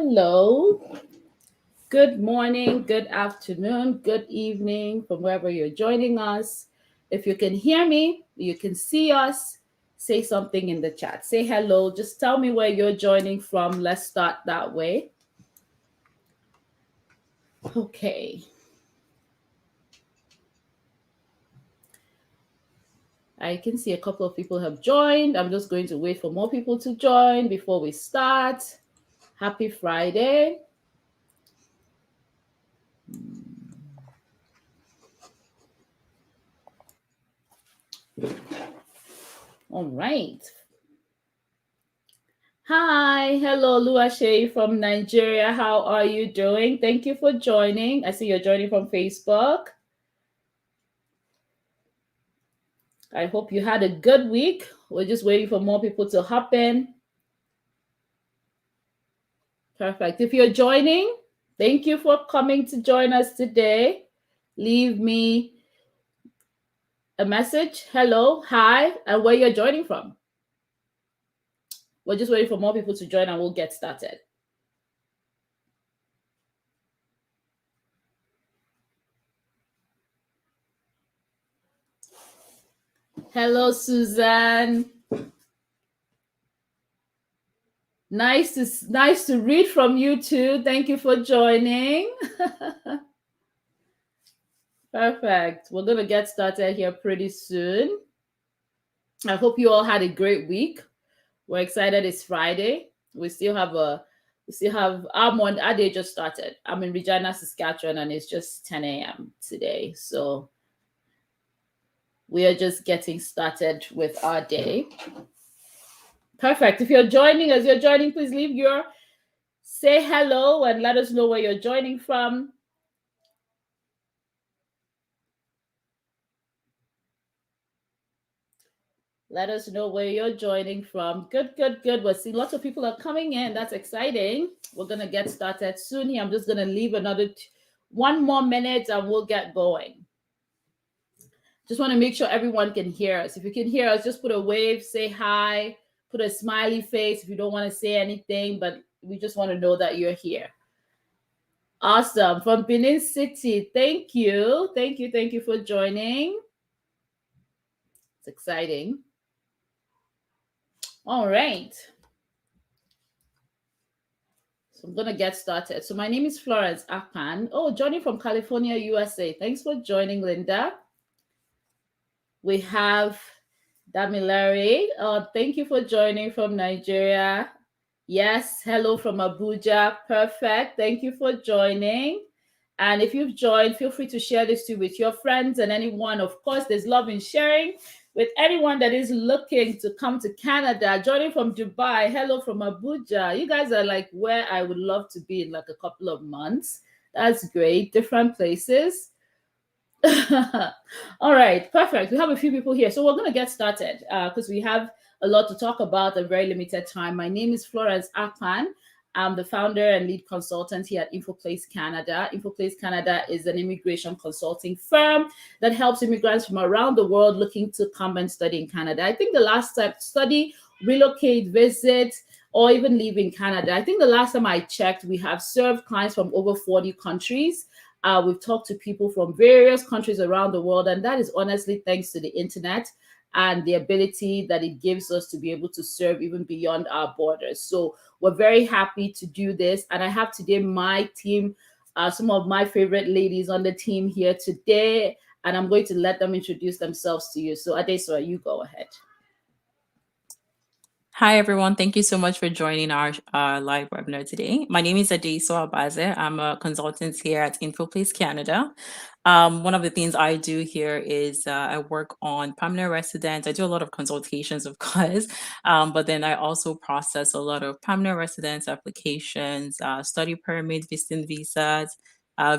Hello. Good morning, good afternoon, good evening from wherever you're joining us. If you can hear me, you can see us, say something in the chat. Say hello. Just tell me where you're joining from. Let's start that way. Okay. I can see a couple of people have joined. I'm just going to wait for more people to join before we start. Happy Friday. All right. Hi, hello, Luashe from Nigeria. How are you doing? Thank you for joining. I see you're joining from Facebook. I hope you had a good week. We're just waiting for more people to hop in. Perfect. If you're joining, thank you for coming to join us today. Leave me a message. Hello, hi, and where you're joining from. We're just waiting for more people to join and we'll get started. Hello, Suzanne. Nice to read from you too. Thank you for joining. Perfect. We're going to get started here pretty soon. I hope you all had a great week. We're excited it's Friday. We still have our day just started. I'm in Regina, Saskatchewan, and it's just 10 a.m. today. So we are just getting started with our day. Perfect. If you're joining, please say hello and let us know where you're joining from. Let us know where you're joining from. Good. We're seeing lots of people are coming in. That's exciting. We're going to get started soon here. I'm just going to leave one more minute and we'll get going. Just want to make sure everyone can hear us. If you can hear us, just put a wave, say hi, put a smiley face if you don't want to say anything, but we just want to know that you're here. Awesome. From Benin City. Thank you. Thank you for joining. It's exciting. All right. So I'm going to get started. So my name is Florence Akpan. Oh, joining from California, USA. Thanks for joining, Linda. We have Damilare. Thank you for joining from Nigeria. Yes, hello from Abuja. Perfect. Thank you for joining. And if you've joined, feel free to share this too with your friends and anyone. Of course, there's love in sharing. With anyone that is looking to come to Canada, joining from Dubai, hello from Abuja. You guys are like where I would love to be in like a couple of months. That's great. Different places. All right, perfect. We have a few people here. So we're going to get started because we have a lot to talk about in very limited time. My name is Florence Akpan. I'm the founder and lead consultant here at InfoPlace Canada. InfoPlace Canada is an immigration consulting firm that helps immigrants from around the world looking to come and study in Canada. I think the last time study, relocate, visit, or even live in Canada. I think the last time I checked, we have served clients from over 40 countries. We've talked to people from various countries around the world, and that is honestly thanks to the internet and the ability that it gives us to be able to serve even beyond our borders. So we're very happy to do this. And I have today my team, some of my favorite ladies on the team here today, and I'm going to let them introduce themselves to you. So Adesuwa, you go ahead. Hi, everyone. Thank you so much for joining our live webinar today. My name is Adesuwa and I'm a consultant here at InfoPlace Canada. One of the things I do here is I work on permanent residents. I do a lot of consultations, of course, but then I also process a lot of permanent residence applications, study permit, visiting visas,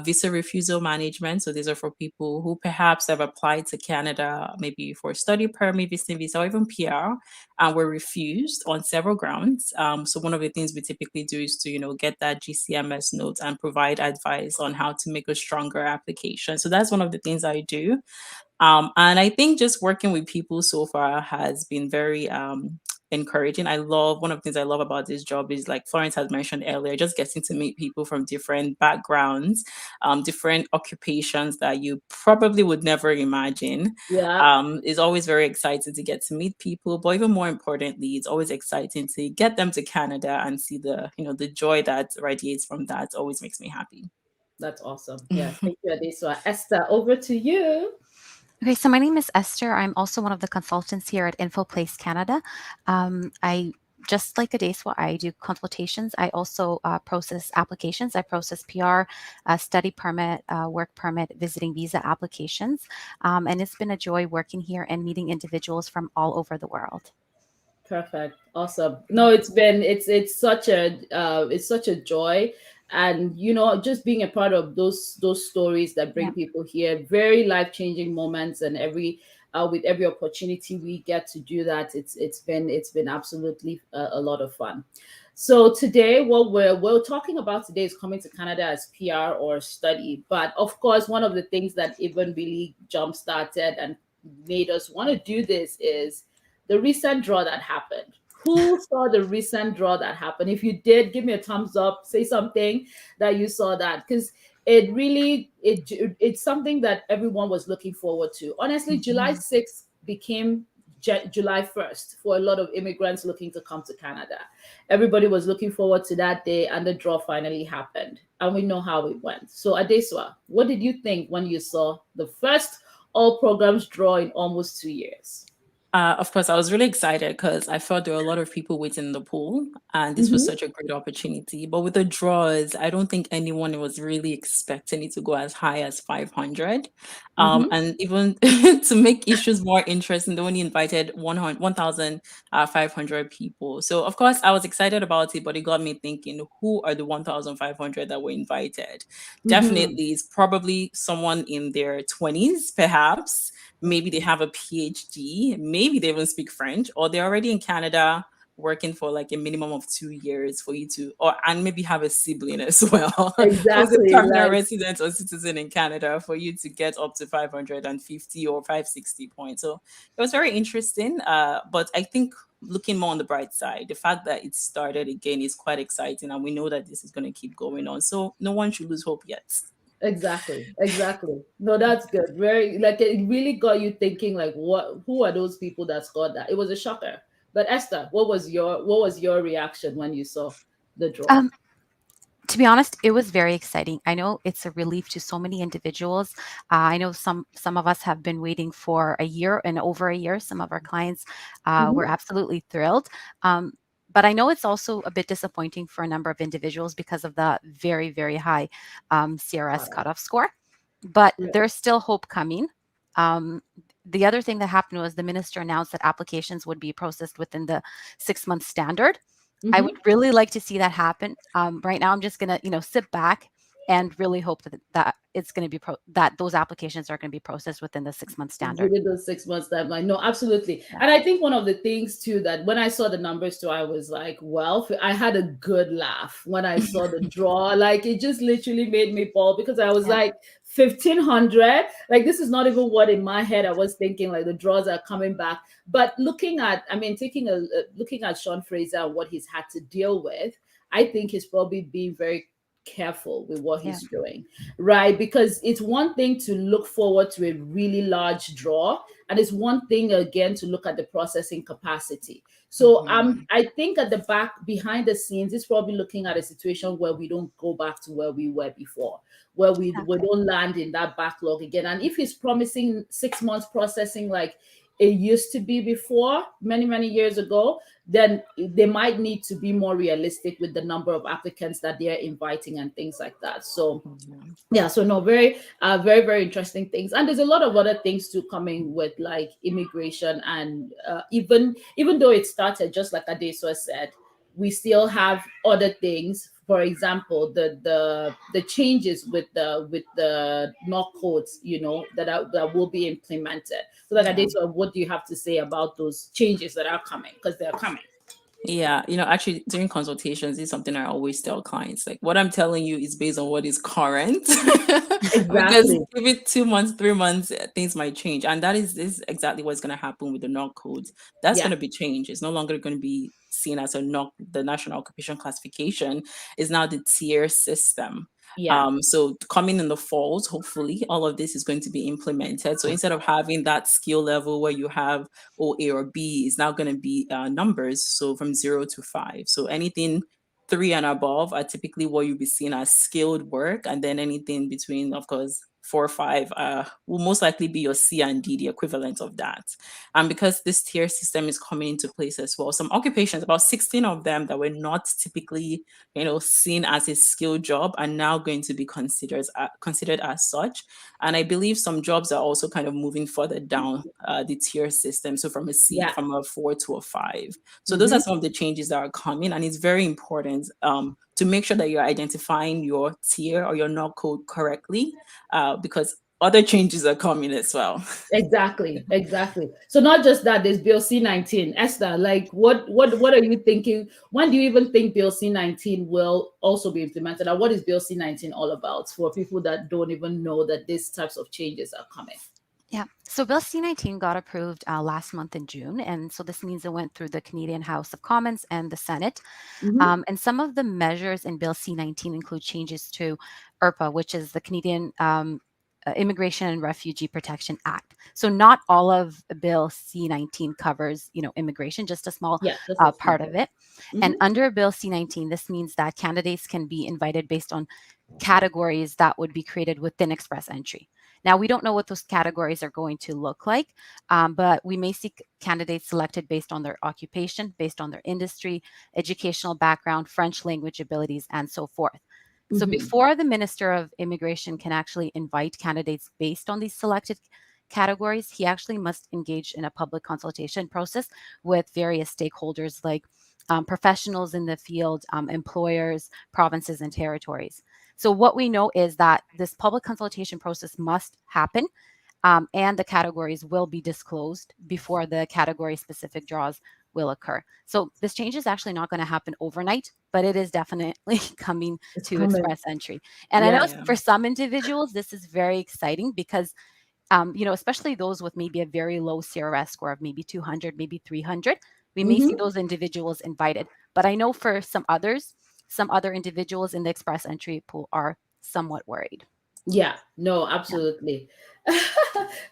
visa refusal management. So these are for people who perhaps have applied to Canada, maybe for study permit, visiting visa, or even PR, and were refused on several grounds. So one of the things we typically do is to, get that GCMS note and provide advice on how to make a stronger application. So that's one of the things I do. And I think just working with people so far has been very encouraging. I love one of the things I love about this job is, like Florence has mentioned earlier, just getting to meet people from different backgrounds, different occupations that you probably would never imagine. Yeah, It's always very exciting to get to meet people, but even more importantly, it's always exciting to get them to Canada and see the, the joy that radiates from that. Always makes me happy. that's awesome. Yes, thank you, Adesuwa. Esther, over to you. Okay, so my name is Esther. I'm also one of the consultants here at InfoPlace Canada. I just like Adesuwa, I do consultations. I also process applications. I process PR, study permit, work permit, visiting visa applications. And it's been a joy working here and meeting individuals from all over the world. Perfect. Awesome. No, it's such a joy, and just being a part of those stories that Yeah. bring people here, very life-changing moments, and with every opportunity we get to do that, it's been absolutely a lot of fun. So today, what we're talking about today is coming to Canada as PR or study. But of course, one of the things that even really jump started and made us want to do this is the recent draw that happened. Who saw the recent draw that happened? If you did, give me a thumbs up. Say something that you saw that, because it's something that everyone was looking forward to. Honestly, July Mhm. 6th became July 1st for a lot of immigrants looking to come to Canada. Everybody was looking forward to that day, and the draw finally happened. And we know how it went. So, Adeswa, what did you think when you saw the first all programs draw in almost 2 years? Of course, I was really excited because I felt there were a lot of people waiting in the pool, and this was Hmm. such a great opportunity. But with the draws, I don't think anyone was really expecting it to go as high as 500. Hmm. And even to make issues more interesting, they only invited 1,500 people. So, of course, I was excited about it, but it got me thinking, who are the 1,500 that were invited? Hmm. Definitely, it's probably someone in their 20s, perhaps. Maybe they have a PhD, maybe they even speak French, or they're already in Canada working for like a minimum of 2 years for you to, or and maybe have a sibling as well who's a Exactly. permanent Like, resident or citizen in Canada for you to get up to 550 or 560 points. So it was very interesting. But I think looking more on the bright side, the fact that it started again is quite exciting, and we know that this is going to keep going on. So no one should lose hope yet. exactly. Exactly. No, that's good. Very, like, it really got you thinking, like, who are those people that scored that? It was a shocker. But Esther, what was your reaction when you saw the draw? Um, to be honest, it was very exciting. I know it's a relief to so many individuals. I know some of us have been waiting for a year and over a year. Some of our clients were Hmm. absolutely thrilled. Um, but I know it's also a bit disappointing for a number of individuals because of the very, very high CRS cutoff score. But Yeah. there's still hope coming. Um, the other thing that happened was the minister announced that applications would be processed within the 6 month standard. I would Hmm. really like to see that happen. Right now, I'm just gonna, sit back and really hope that it's going to be that those applications are going to be processed within the 6 month standard. Within those 6 months timeline. No, absolutely. Yeah. And I think one of the things too that when I saw the numbers too, I was like, well, I had a good laugh when I saw the draw. Like, it just literally made me fall, because I was Yeah. like, 1,500. Like, this is not even what in my head I was thinking. Like, the draws are coming back. But looking at Sean Fraser and what he's had to deal with, I think he's probably being very careful with what Yeah. he's doing, right? Because it's one thing to look forward to a really large draw, and it's one thing again to look at the processing capacity. So Mhm. I think at the back behind the scenes, it's probably looking at a situation where we don't go back to where we were before, where we Exactly. don't land in that backlog again. And if he's promising 6 months processing like it used to be before, many, many years ago, then they might need to be more realistic with the number of applicants that they're inviting and things like that. So Mhm. yeah, so no, very, very interesting things, and there's a lot of other things too coming with like immigration, and even though it started just like Adeso said, we still have other things. For example, the changes with the knock codes, that will be implemented. So like Yeah. Adeso, what do you have to say about those changes that are coming, because they're coming? Yeah, actually during consultations is something I always tell clients. Like what I'm telling you is based on what is current. Because Exactly. give it 2 months, 3 months, things might change. And that is exactly what's gonna happen with the NOC codes. That's Yeah. gonna be changed. It's no longer gonna be seen as a NOC, the National Occupation Classification is now the tier system. Yeah. So coming in the falls, hopefully all of this is going to be implemented. So instead of having that skill level where you have A or B is now going to be numbers. So from 0 to 5. So anything 3 and above are typically what you'll be seeing as skilled work. And then anything between, of course, 4 or 5 will most likely be your C and D, the equivalent of that. And because this tier system is coming into place as well, some occupations, about 16 of them that were not typically, seen as a skilled job are now going to be considered as such. And I believe some jobs are also kind of moving further down the tier system. So from a C, Yeah. from a 4 to a 5. So those are Hmm. some of the changes that are coming. And it's very important to make sure that you're identifying your tier or your NOC code correctly, because other changes are coming as well. Exactly, exactly. So not just that, there's Bill C-19. Esther, like what are you thinking? When do you even think Bill C-19 will also be implemented? And what is Bill C-19 all about for people that don't even know that these types of changes are coming? Yeah. So Bill C-19 got approved last month in June. And so this means it went through the Canadian House of Commons and the Senate. Hmm. And some of the measures in Bill C-19 include changes to IRPA, which is the Canadian Immigration and Refugee Protection Act. So not all of Bill C-19 covers, immigration, just a small Yeah, just a few part of bits. it. And under Bill C-19, this means that candidates can be invited based on categories that would be created within Express Entry. Now, we don't know what those categories are going to look like, but we may see candidates selected based on their occupation, based on their industry, educational background, French language abilities, and so forth. So Hmm. before the Minister of Immigration can actually invite candidates based on these selected categories, he actually must engage in a public consultation process with various stakeholders like professionals in the field, employers, provinces, and territories. So what we know is that this public consultation process must happen, and the categories will be disclosed before the category specific draws will occur. So this change is actually not going to happen overnight, but it is definitely coming It's to coming. Express Entry. And I know Yeah. Yeah. for some individuals, this is very exciting because, especially those with maybe a very low CRS score of maybe 200, maybe 300, we may see Hmm. those individuals invited. But I know for some others, some other individuals in the Express Entry pool are somewhat worried. Yeah, no, Yeah, absolutely.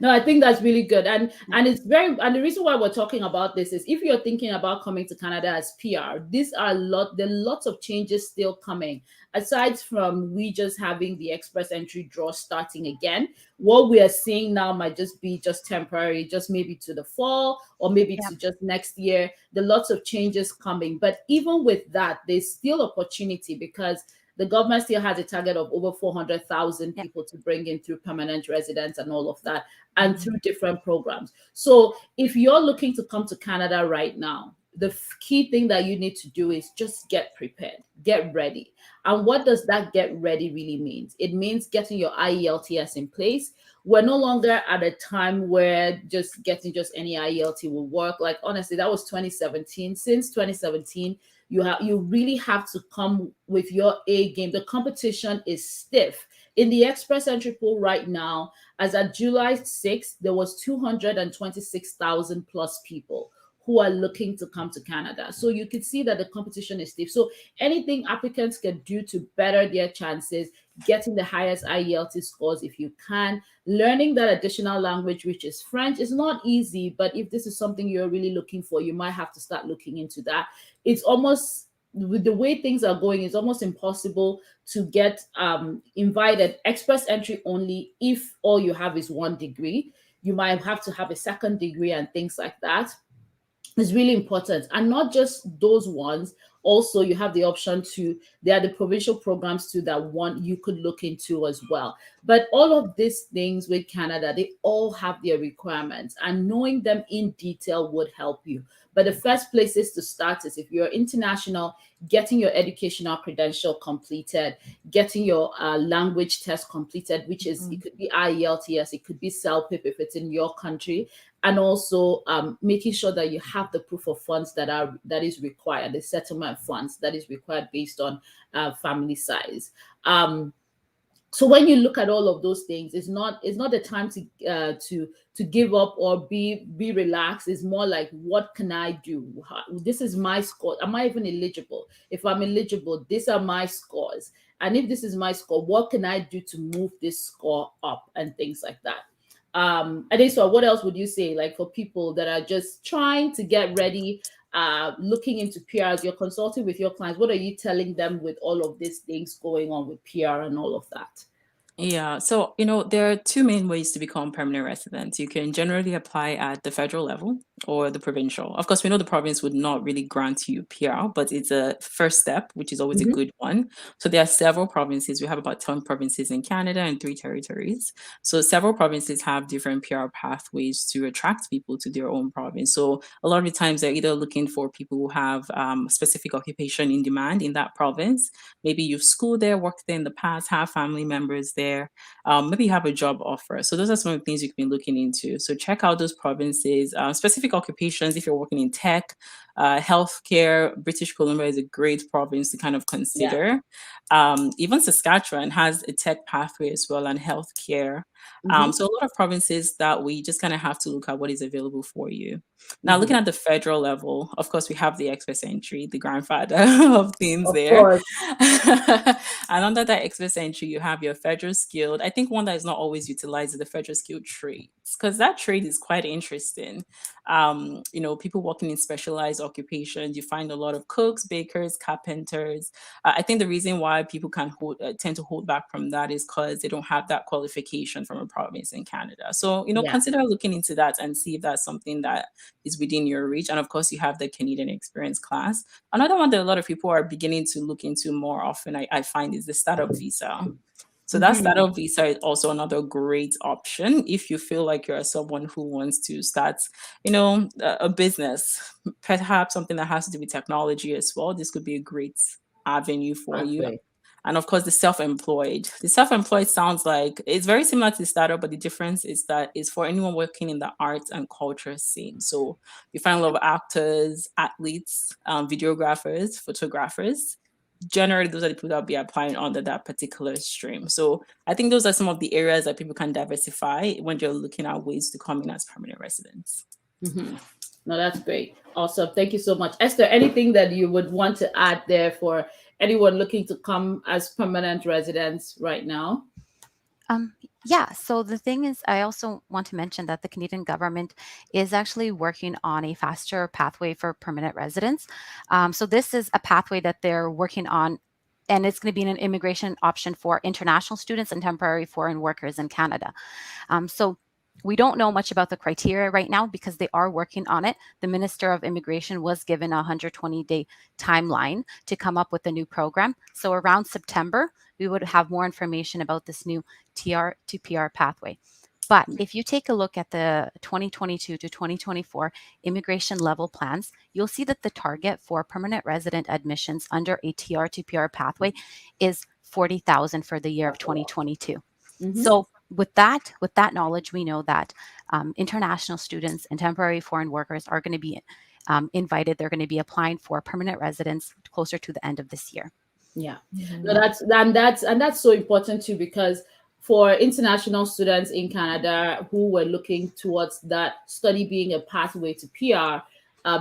No, I think that's really good. yeah, And it's very, and the reason why we're talking about this is if you're thinking about coming to Canada as PR, these are there are lots of changes still coming. Aside from we just having the express entry draw starting again, what we are seeing now might just be just temporary, just maybe to the fall or maybe yeah, to just next year. There are lots of changes coming. But even with that, there's still opportunity because the government still has a target of over 400,000 yeah. people to bring in through permanent residence and all of that, and Mhm. through different programs. So if you're looking to come to Canada right now, the key thing that you need to do is just get prepared, get ready. And what does that get ready really means? It means getting your IELTS in place. We're no longer at a time where just getting just any IELT will work. Like honestly, that was 2017. Since 2017, you really have to come with your A game. The competition is stiff. In the express entry pool right now, as at July 6th, there was 226,000 plus people who are looking to come to Canada. So you can see that the competition is stiff. So anything applicants can do to better their chances, getting the highest IELTS scores if you can, learning that additional language, which is French, is not easy. But if this is something you're really looking for, you might have to start looking into that. It's almost with the way things are going, it's almost impossible to get invited express entry only if all you have is 1 degree. You might have to have a second degree and things like that. Is really important, and not just those ones. Also you have the option to, there are the provincial programs too that one you could look into as well. But all of these things with Canada, they all have their requirements, and knowing them in detail would help you. But the first places to start is if you're international, getting your educational credential completed, getting your language test completed, which is, it could be IELTS, it could be CELPIP if it's in your country, and also making sure that you have the proof of funds that is required, the settlement funds that is required based on family size. So when you look at all of those things, it's not the time to give up or be relaxed. It's more like, what can I do? This is my score. Am I even eligible? If I'm eligible, these are my scores. And if this is my score, what can I do to move this score up and things like that? Adesuwa, what else would you say, like, for people that are just trying to get ready, looking into PRs, you're consulting with your clients, what are you telling them with all of these things going on with PR and all of that? Yeah, so there are two main ways to become permanent residents. You can generally apply at the federal level or the provincial. Of course, we know the province would not really grant you PR, but it's a first step, which is always a good one. So there are several provinces. We have about 10 provinces in Canada and 3 territories. So several provinces have different PR pathways to attract people to their own province. So a lot of the times they're either looking for people who have specific occupation in demand in that province. Maybe you've schooled there, worked there in the past, have family members there. Maybe you have a job offer. So those are some of the things you can be looking into. So check out those provinces, specific occupations. If you're working in tech, healthcare, British Columbia is a great province to kind of consider. Even Saskatchewan has a tech pathway as well and healthcare. So a lot of provinces that we just kind of have to look at what is available for you. Now, looking at the federal level, of course, we have the express entry, the grandfather of things Of there. course. And under that express entry, you have your federal skilled. I think one that is not always utilized is the federal skilled trades, because that trade is quite interesting. People working in specialized occupations, you find a lot of cooks, bakers, carpenters. I think the reason why people tend to hold back from that is because they don't have that qualification from a province in Canada. So, consider looking into that and see if that's something that is within your reach. And of course, you have the Canadian experience class. Another one that a lot of people are beginning to look into more often, I find, is the startup visa. So that startup visa is also another great option if you feel like you're someone who wants to start, a business, perhaps something that has to do with technology as well. This could be a great avenue for you. Great. And of course, the self-employed. The self-employed sounds like it's very similar to the startup, but the difference is that it's for anyone working in the arts and culture scene. So you find a lot of actors, athletes, videographers, photographers. Generally, those are the people that will be applying under that particular stream. So I think those are some of the areas that people can diversify when you're looking at ways to come in as permanent residents. No, that's great. Awesome. Thank you so much. Esther, anything that you would want to add there for anyone looking to come as permanent residents right now? Yeah, so the thing is, I also want to mention that the Canadian government is actually working on a faster pathway for permanent residents. So this is a pathway that they're working on, and it's going to be an immigration option for international students and temporary foreign workers in Canada. So we don't know much about the criteria right now because they are working on it. The Minister of Immigration was given a 120-day timeline to come up with a new program. So around September, we would have more information about this new TR to PR pathway. But if you take a look at the 2022 to 2024 immigration level plans, you'll see that the target for permanent resident admissions under a TR to PR pathway is 40,000 for the year of 2022. So with that knowledge, we know that international students and temporary foreign workers are going to be invited. They're going to be applying for permanent residence closer to the end of this year. Yeah, no, that's so important too, because for international students in Canada who were looking towards that study being a pathway to PR,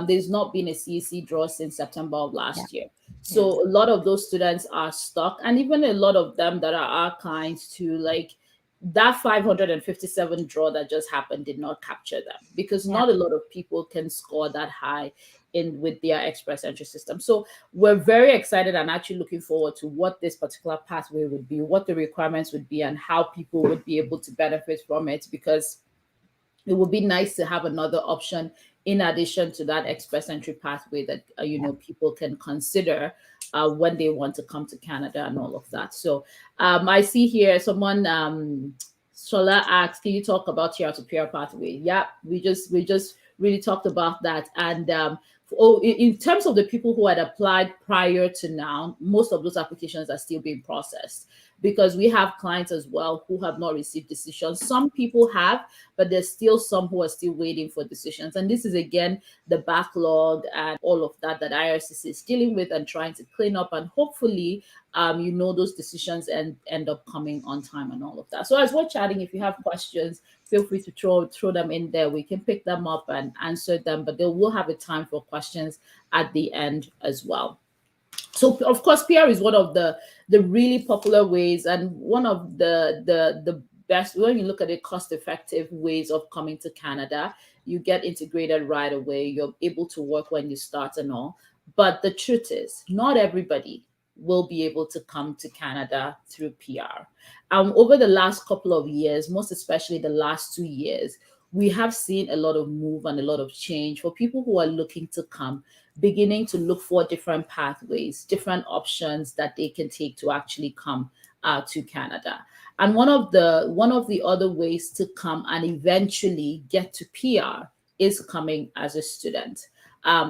there's not been a CEC draw since September of last year. So a lot of those students are stuck, and even a lot of them that are our clients too, like that 557 draw that just happened did not capture them, because not a lot of people can score that high in with their express entry system. So we're very excited and actually looking forward to what this particular pathway would be, what the requirements would be, and how people would be able to benefit from it, because it would be nice to have another option in addition to that express entry pathway that people can consider when they want to come to Canada and all of that. So I see here someone, Shola asks, can you talk about TR to PR pathway? Yeah, we just really talked about that. And in terms of the people who had applied prior to now, most of those applications are still being processed, because we have clients as well who have not received decisions. Some people have, but there's still some who are still waiting for decisions. And this is again the backlog and all of that that IRCC is dealing with and trying to clean up. And hopefully, those decisions end up coming on time and all of that. So as we're chatting, if you have questions, feel free to throw them in there. We can pick them up and answer them, but they will have a time for questions at the end as well. So of course, PR is one of the really popular ways, and one of the best, when you look at it, cost effective ways of coming to Canada. You get integrated right away. You're able to work when you start and all. But the truth is, not everybody will be able to come to Canada through PR. Over the last couple of years, most especially the last 2 years, we have seen a lot of move and a lot of change for people who are looking to come, beginning to look for different pathways, different options that they can take to actually come to Canada. And one of the other ways to come and eventually get to PR is coming as a student.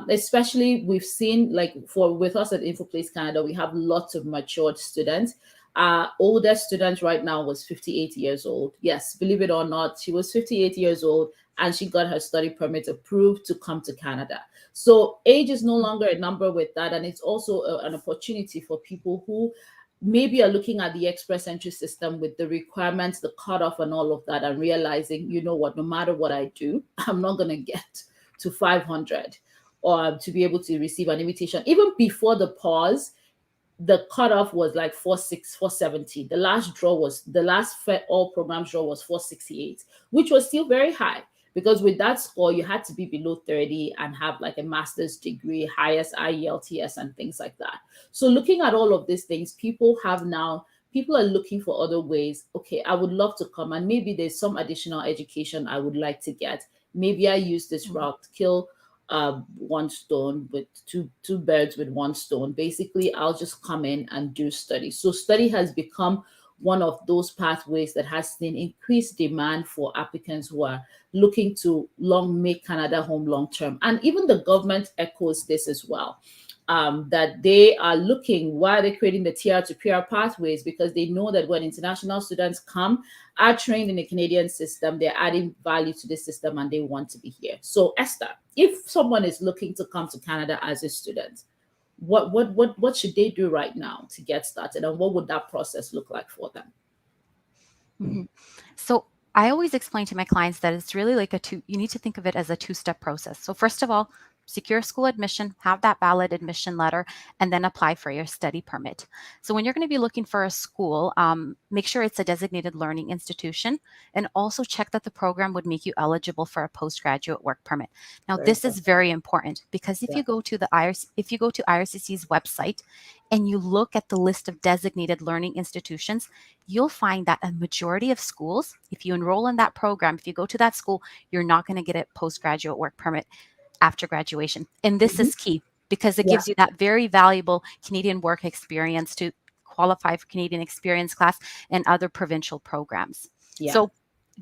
Especially we've seen, like, with us at InfoPlace Canada, we have lots of matured students. Oldest student right now was 58 years old. Yes, believe it or not, she was 58 years old and she got her study permit approved to come to Canada. So age is no longer a number with that. And it's also an opportunity for people who maybe are looking at the express entry system with the requirements, the cutoff and all of that, and realizing, you know what, no matter what I do, I'm not going to get to 500 or to be able to receive an invitation. Even before the pause, the cutoff was like 470. The last all programs draw was 468, which was still very high, because with that score, you had to be below 30 and have like a master's degree, highest IELTS and things like that. So looking at all of these things, people are looking for other ways. Okay, I would love to come, and maybe there's some additional education I would like to get. Maybe I use this route to kill one stone with two birds with one stone. Basically, I'll just come in and do study. So study has become one of those pathways that has seen increased demand for applicants who are looking to make Canada home long term. And even the government echoes this as well. That they are looking, why they're creating the TR to PR pathways, because they know that when international students are trained in the Canadian system, they're adding value to the system and they want to be here. So Esther, if someone is looking to come to Canada as a student, what should they do right now to get started, and what would that process look like for them? Mm-hmm. So I always explain to my clients that it's really like you need to think of it as a two-step process. So first of all, secure school admission, have that valid admission letter, and then apply for your study permit. So when you're going to be looking for a school, make sure it's a designated learning institution, and also check that the program would make you eligible for a postgraduate work permit. Now, this is very important, because if you go to IRCC's website and you look at the list of designated learning institutions, you'll find that a majority of schools, if you enroll in that program, if you go to that school, you're not going to get a postgraduate work permit after graduation. And this is key, because it gives you that very valuable Canadian work experience to qualify for Canadian Experience class and other provincial programs. So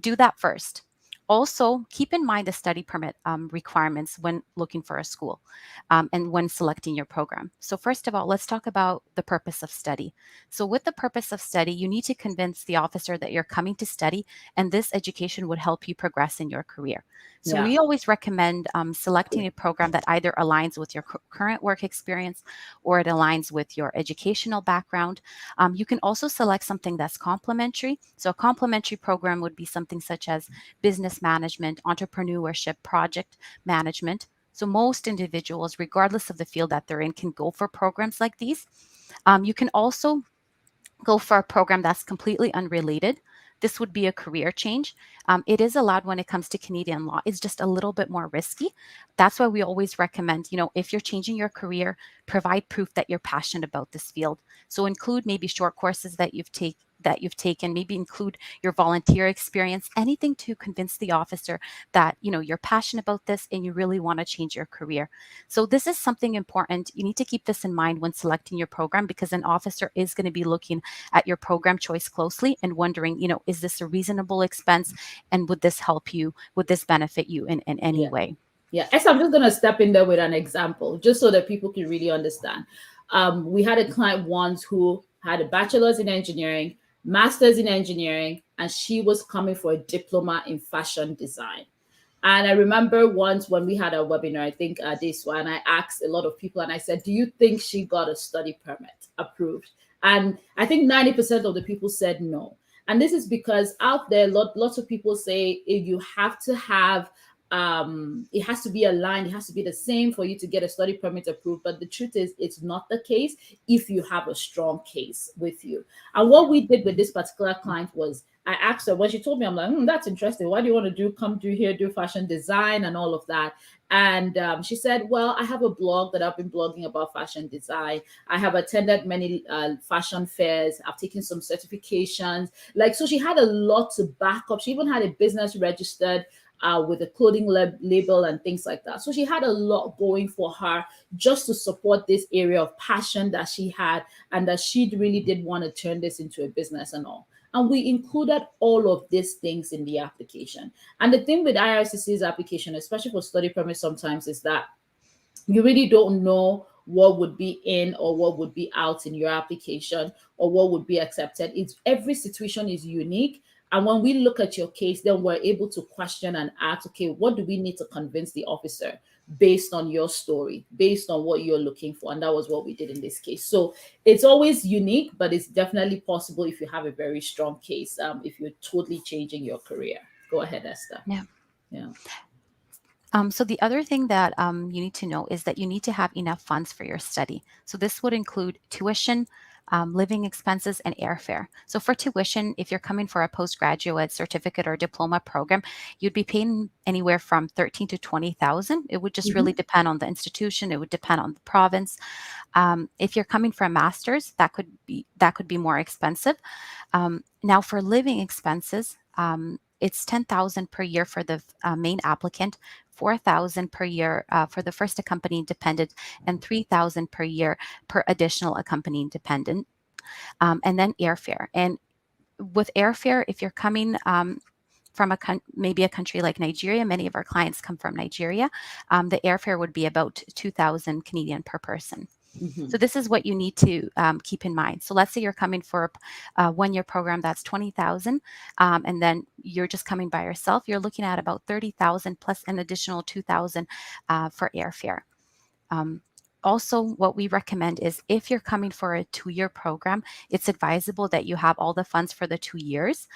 do that first. Also, keep in mind the study permit requirements when looking for a school and when selecting your program. So first of all, let's talk about the purpose of study. So with the purpose of study, you need to convince the officer that you're coming to study, and this education would help you progress in your career. So we always recommend selecting a program that either aligns with your current work experience or it aligns with your educational background. You can also select something that's complementary. So a complementary program would be something such as business management, entrepreneurship, project management. So most individuals, regardless of the field that they're in, can go for programs like these. You can also go for a program that's completely unrelated. This would be a career change. It is allowed when it comes to Canadian law. It's just a little bit more risky. That's why we always recommend, if you're changing your career, provide proof that you're passionate about this field. So include maybe short courses that you've taken, maybe include your volunteer experience, anything to convince the officer that, you're passionate about this and you really want to change your career. So this is something important. You need to keep this in mind when selecting your program, because an officer is going to be looking at your program choice closely and wondering, is this a reasonable expense? And would this help you? Would this benefit you in any way? Yeah, Esther, I'm just going to step in there with an example just so that people can really understand. We had a client once who had a bachelor's in engineering, master's in engineering, and she was coming for a diploma in fashion design. And I remember once when we had a webinar, I think this one, I asked a lot of people and I said, do you think she got a study permit approved? And I think 90% of the people said no. And this is because out there, lots of people say you have to have it has to be aligned, it has to be the same for you to get a study permit approved. But the truth is, it's not the case if you have a strong case with you. And what we did with this particular client was I asked her when she told me, I'm like, that's interesting. What do you want to do? Come do here, do fashion design and all of that. And she said, well, I have a blog that I've been blogging about fashion design. I have attended many fashion fairs. I've taken some certifications. Like, so she had a lot to back up. She even had a business registered with a clothing label and things like that. So she had a lot going for her just to support this area of passion that she had and that she really did want to turn this into a business and all. And we included all of these things in the application. And the thing with IRCC's application, especially for study permits sometimes, is that you really don't know what would be in or what would be out in your application or what would be accepted. It's every situation is unique. And when we look at your case, then we're able to question and ask, okay, what do we need to convince the officer based on your story, based on what you're looking for? And that was what we did in this case. So it's always unique, but it's definitely possible if you have a very strong case, if you're totally changing your career. Go ahead, Esther. Yeah. Yeah. So the other thing that you need to know is that you need to have enough funds for your study. So this would include tuition, living expenses, and airfare. So for tuition, if you're coming for a postgraduate certificate or diploma program, you'd be paying anywhere from 13 to 20,000. It would just really depend on the institution. It would depend on the province. If you're coming for a master's, that could be more expensive. Now for living expenses, it's 10,000 per year for the main applicant, 4,000 per year for the first accompanying dependent, and 3,000 per year per additional accompanying dependent, and then airfare. And with airfare, if you're coming from maybe a country like Nigeria, many of our clients come from Nigeria, the airfare would be about 2,000 Canadian per person. So this is what you need to keep in mind. So let's say you're coming for a one-year program, that's 20,000, and then you're just coming by yourself. You're looking at about 30,000 plus an additional 2,000 for airfare. Also, what we recommend is if you're coming for a 2-year program, it's advisable that you have all the funds for the 2 years.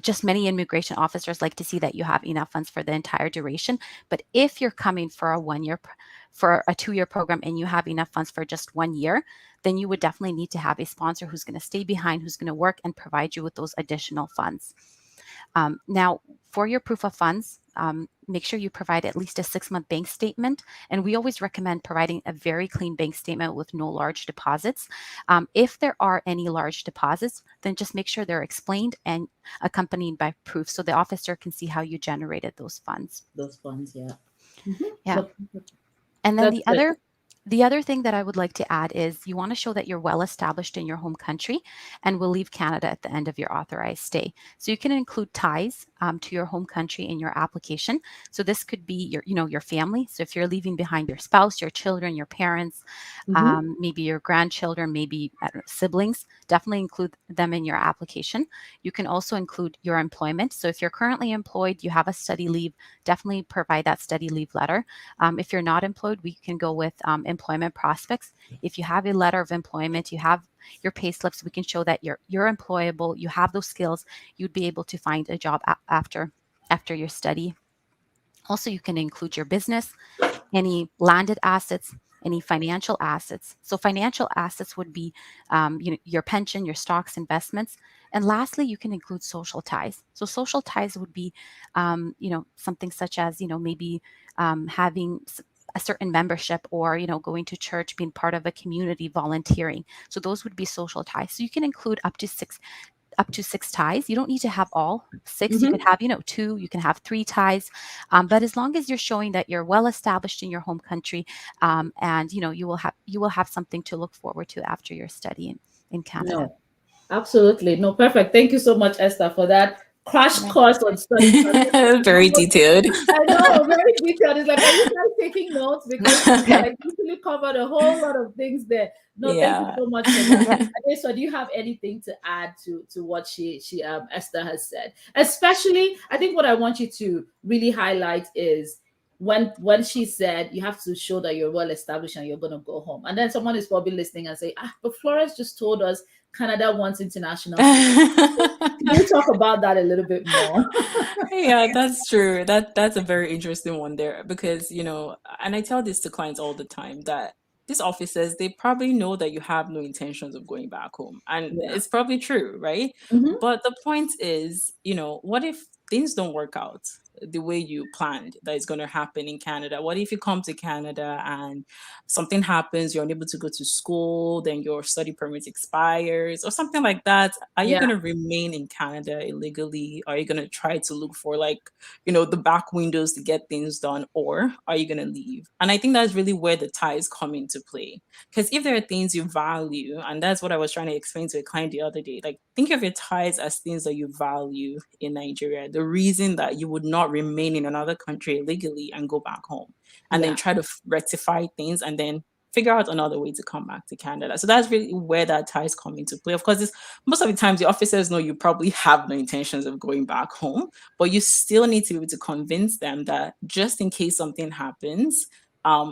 Just many immigration officers like to see that you have enough funds for the entire duration. But if you're coming for a 2-year program and you have enough funds for just 1 year, then you would definitely need to have a sponsor who's going to stay behind, who's going to work and provide you with those additional funds. Now, for your proof of funds, make sure you provide at least a 6-month bank statement. And we always recommend providing a very clean bank statement with no large deposits. If there are any large deposits, then just make sure they're explained and accompanied by proof so the officer can see how you generated those funds. Those funds, yeah. Yeah. And then the other thing that I would like to add is you want to show that you're well established in your home country and will leave Canada at the end of your authorized stay. So you can include ties to your home country in your application. So this could be your family. So if you're leaving behind your spouse, your children, your parents, maybe your grandchildren, maybe siblings, definitely include them in your application. You can also include your employment. So if you're currently employed, you have a study leave, definitely provide that study leave letter. If you're not employed, we can go with employment prospects. If you have a letter of employment, you have your pay slips, we can show that you're employable, you have those skills, you'd be able to find a job after your study. Also, you can include your business, any landed assets, any financial assets. So financial assets would be your pension, your stocks, investments. And lastly, you can include social ties. So social ties would be something such as maybe having a certain membership or going to church, being part of a community, volunteering. So those would be social ties. So you can include up to six ties. You don't need to have all 6. You could have 2, you can have 3 ties, but as long as you're showing that you're well established in your home country, and you will have something to look forward to after your study in Canada. No, absolutely. No, perfect. Thank you so much, Esther, for that crash Right. course on study permit. Very detailed. I know, very detailed. It's like, are you guys taking notes? Because I usually covered a whole lot of things there. No, thank you Yeah. so much for that. Yeah. So do you have anything to add to what she Esther has said? Especially, I think what I want you to really highlight is when she said you have to show that you're well established and you're gonna go home. And then someone is probably listening and say, but Florence just told us Canada wants international students. Can you talk about that a little bit more? Yeah, that's true. That's a very interesting one there because, and I tell this to clients all the time that these officers, they probably know that you have no intentions of going back home. And Yeah. it's probably true, right? Mhm. But the point is, what if things don't work out the way you planned that is going to happen in Canada? What if you come to Canada and something happens, you're unable to go to school, then your study permit expires or something like that? Are you Yeah. going to remain in Canada illegally? Are you going to try to look for the back windows to get things done, or are you going to leave? And I think that's really where the ties come into play. Because if there are things you value, and that's what I was trying to explain to a client the other day, like think of your ties as things that you value in Nigeria. The reason that you would not remain in another country illegally and go back home and then Yeah. try to rectify things and then figure out another way to come back to Canada. So that's really where that ties come into play. Of course, most of the times the officers know you probably have no intentions of going back home, but you still need to be able to convince them that just in case something happens,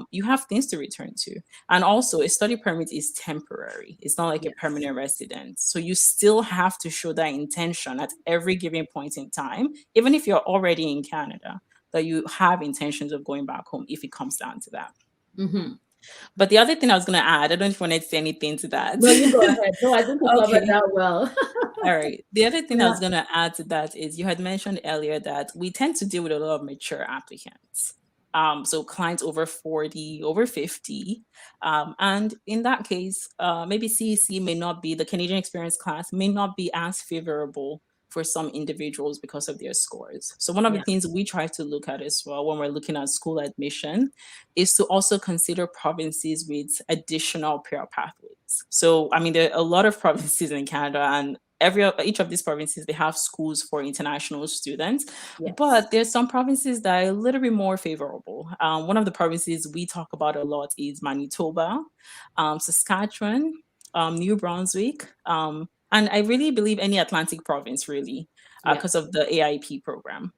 you have things to return to. And also, a study permit is temporary. It's not like a Yes. permanent residence. So you still have to show that intention at every given point in time, even if you're already in Canada, that you have intentions of going back home if it comes down to that. Mm-hmm. But the other thing I was going to add, I don't know if you wanted to say anything to that. No, you go ahead. No, I think you covered Okay. that well. All right. The other thing I Yeah. was going to add to that is you had mentioned earlier that we tend to deal with a lot of mature applicants. So clients over 40, over 50. And in that case, maybe CEC may not be, the Canadian Experience class may not be as favorable for some individuals because of their scores. So one of the Yeah. things we try to look at as well when we're looking at school admission is to also consider provinces with additional PR pathways. So, I mean, there are a lot of provinces in Canada, and each of these provinces, they have schools for international students. Yes. But there's some provinces that are a little bit more favorable. One of the provinces we talk about a lot is Manitoba, Saskatchewan, New Brunswick, and I really believe any Atlantic province, really, Yeah. because of the AIP program.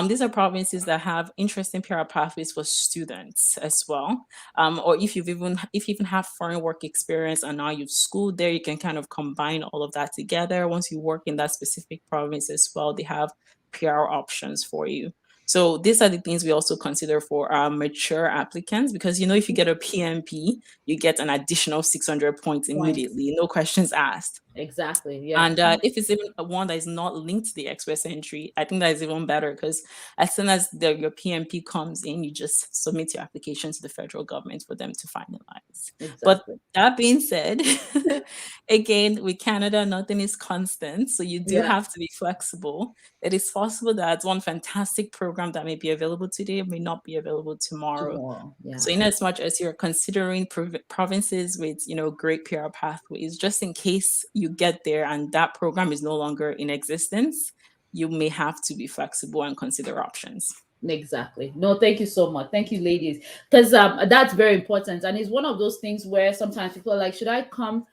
These are provinces that have interesting PR pathways for students as well. Or if you even have foreign work experience and now you've schooled there, you can kind of combine all of that together. Once you work in that specific province as well, they have PR options for you. So these are the things we also consider for our mature applicants, because if you get a PMP, you get an additional 600 points immediately, no questions asked. Exactly. Yeah. And if it's even one that is not linked to the express entry, I think that is even better, because as soon as your PMP comes in, you just submit your application to the federal government for them to finalize. But Exactly. that being said, again, with Canada, nothing is constant. So you do Yeah. have to be flexible. It is possible that one fantastic program that may be available today may not be available tomorrow. Tomorrow. Yeah. So in as much as you're considering provinces with, great PR pathways, just in case you get there and that program is no longer in existence, you may have to be flexible and consider options. Exactly. No, thank you so much. Thank you, ladies. Because that's very important. And it's one of those things where sometimes people are like, should I come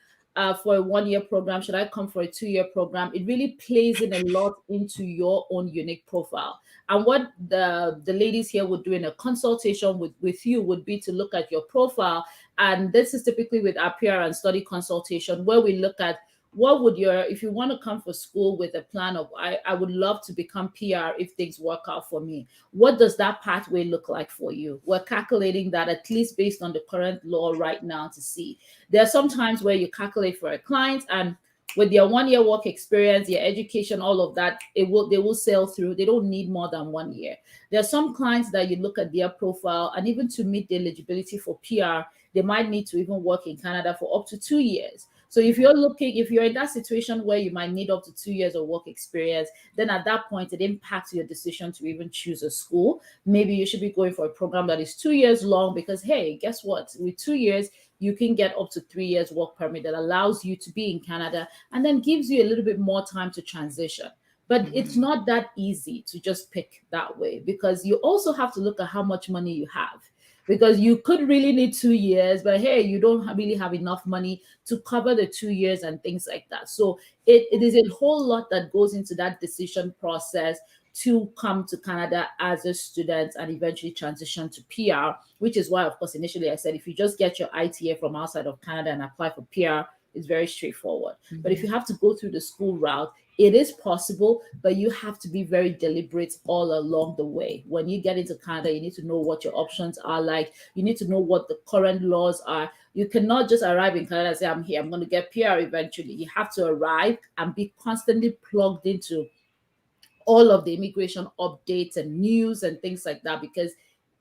for a 1-year program? Should I come for a 2-year program? It really plays in a lot into your own unique profile. And what the ladies here would do in a consultation with you would be to look at your profile. And this is typically with our PR and study consultation, where we look at what would if you want to come for school with a plan of, I would love to become PR if things work out for me. What does that pathway look like for you? We're calculating that at least based on the current law right now to see. There are some times where you calculate for a client, and with their 1-year work experience, their education, all of that, they will sail through. They don't need more than 1 year. There are some clients that you look at their profile, and even to meet the eligibility for PR, they might need to even work in Canada for up to 2 years. So if you're in that situation where you might need up to 2 years of work experience, then at that point, it impacts your decision to even choose a school. Maybe you should be going for a program that is 2 years long, because, hey, guess what? With 2 years, you can get up to 3 years work permit that allows you to be in Canada and then gives you a little bit more time to transition. But it's not that easy to just pick that way, because you also have to look at how much money you have. Because you could really need 2 years, but hey, you don't really have enough money to cover the 2 years and things like that. So it is a whole lot that goes into that decision process to come to Canada as a student and eventually transition to PR, which is why, of course, initially I said if you just get your ITA from outside of Canada and apply for PR, it's very straightforward. But if you have to go through the school route, it is possible, but you have to be very deliberate all along the way. When you get into Canada, you need to know what your options are like. You need to know what the current laws are. You cannot just arrive in Canada and say, I'm here, I'm going to get PR eventually. You have to arrive and be constantly plugged into all of the immigration updates and news and things like that, because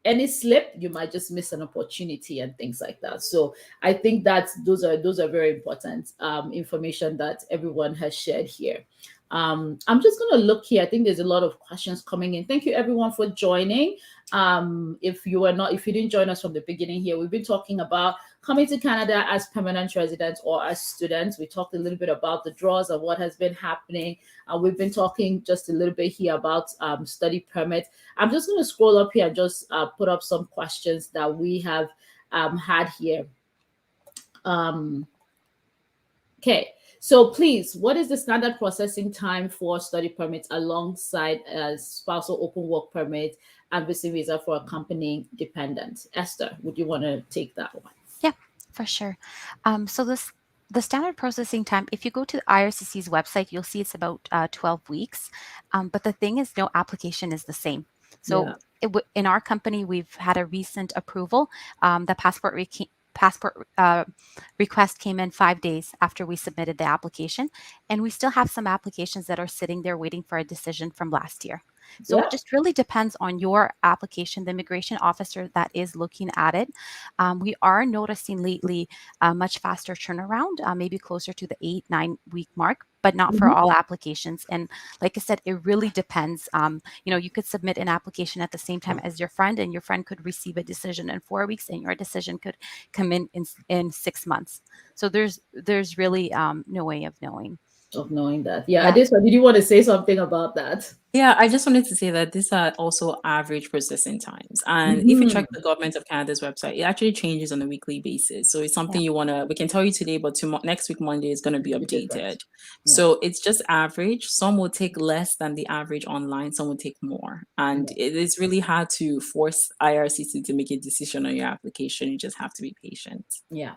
any slip, you might just miss an opportunity and things like that. So I think that those are very important information that everyone has shared here. I'm just going to look here. I think there's a lot of questions coming in. Thank you everyone for joining. If you didn't join us from the beginning here, we've been talking about coming to Canada as permanent residents or as students. We talked a little bit about the draws of what has been happening. We've been talking just a little bit here about study permit. I'm just going to scroll up here and just put up some questions that we have had here. Okay. So please, what is the standard processing time for study permits alongside a spousal open work permit and visit visa for accompanying dependent? Esther, would you want to take that one? Yeah, for sure. So the standard processing time, if you go to the IRCC's website, you'll see it's about 12 weeks. But the thing is, no application is the same. So in our company, we've had a recent approval. The passport request came in 5 days after we submitted the application, and we still have some applications that are sitting there waiting for a decision from last year. So it just really depends on your application, the immigration officer that is looking at it. We are noticing lately a much faster turnaround, maybe closer to the 8-9 week mark, but not for all applications. And like I said, it really depends. You could submit an application at the same time as your friend, and your friend could receive a decision in 4 weeks, and your decision could come in 6 months. So there's really no way of knowing. That. Adesuwa, did you want to say something about that? Yeah, I just wanted to say that these are also average processing times. And if you check the Government of Canada's website, it actually changes on a weekly basis. So it's something we can tell you today, but next week, Monday, is going to be updated. So it's just average. Some will take less than the average online, some will take more. And it is really hard to force IRCC to make a decision on your application. You just have to be patient. Yeah.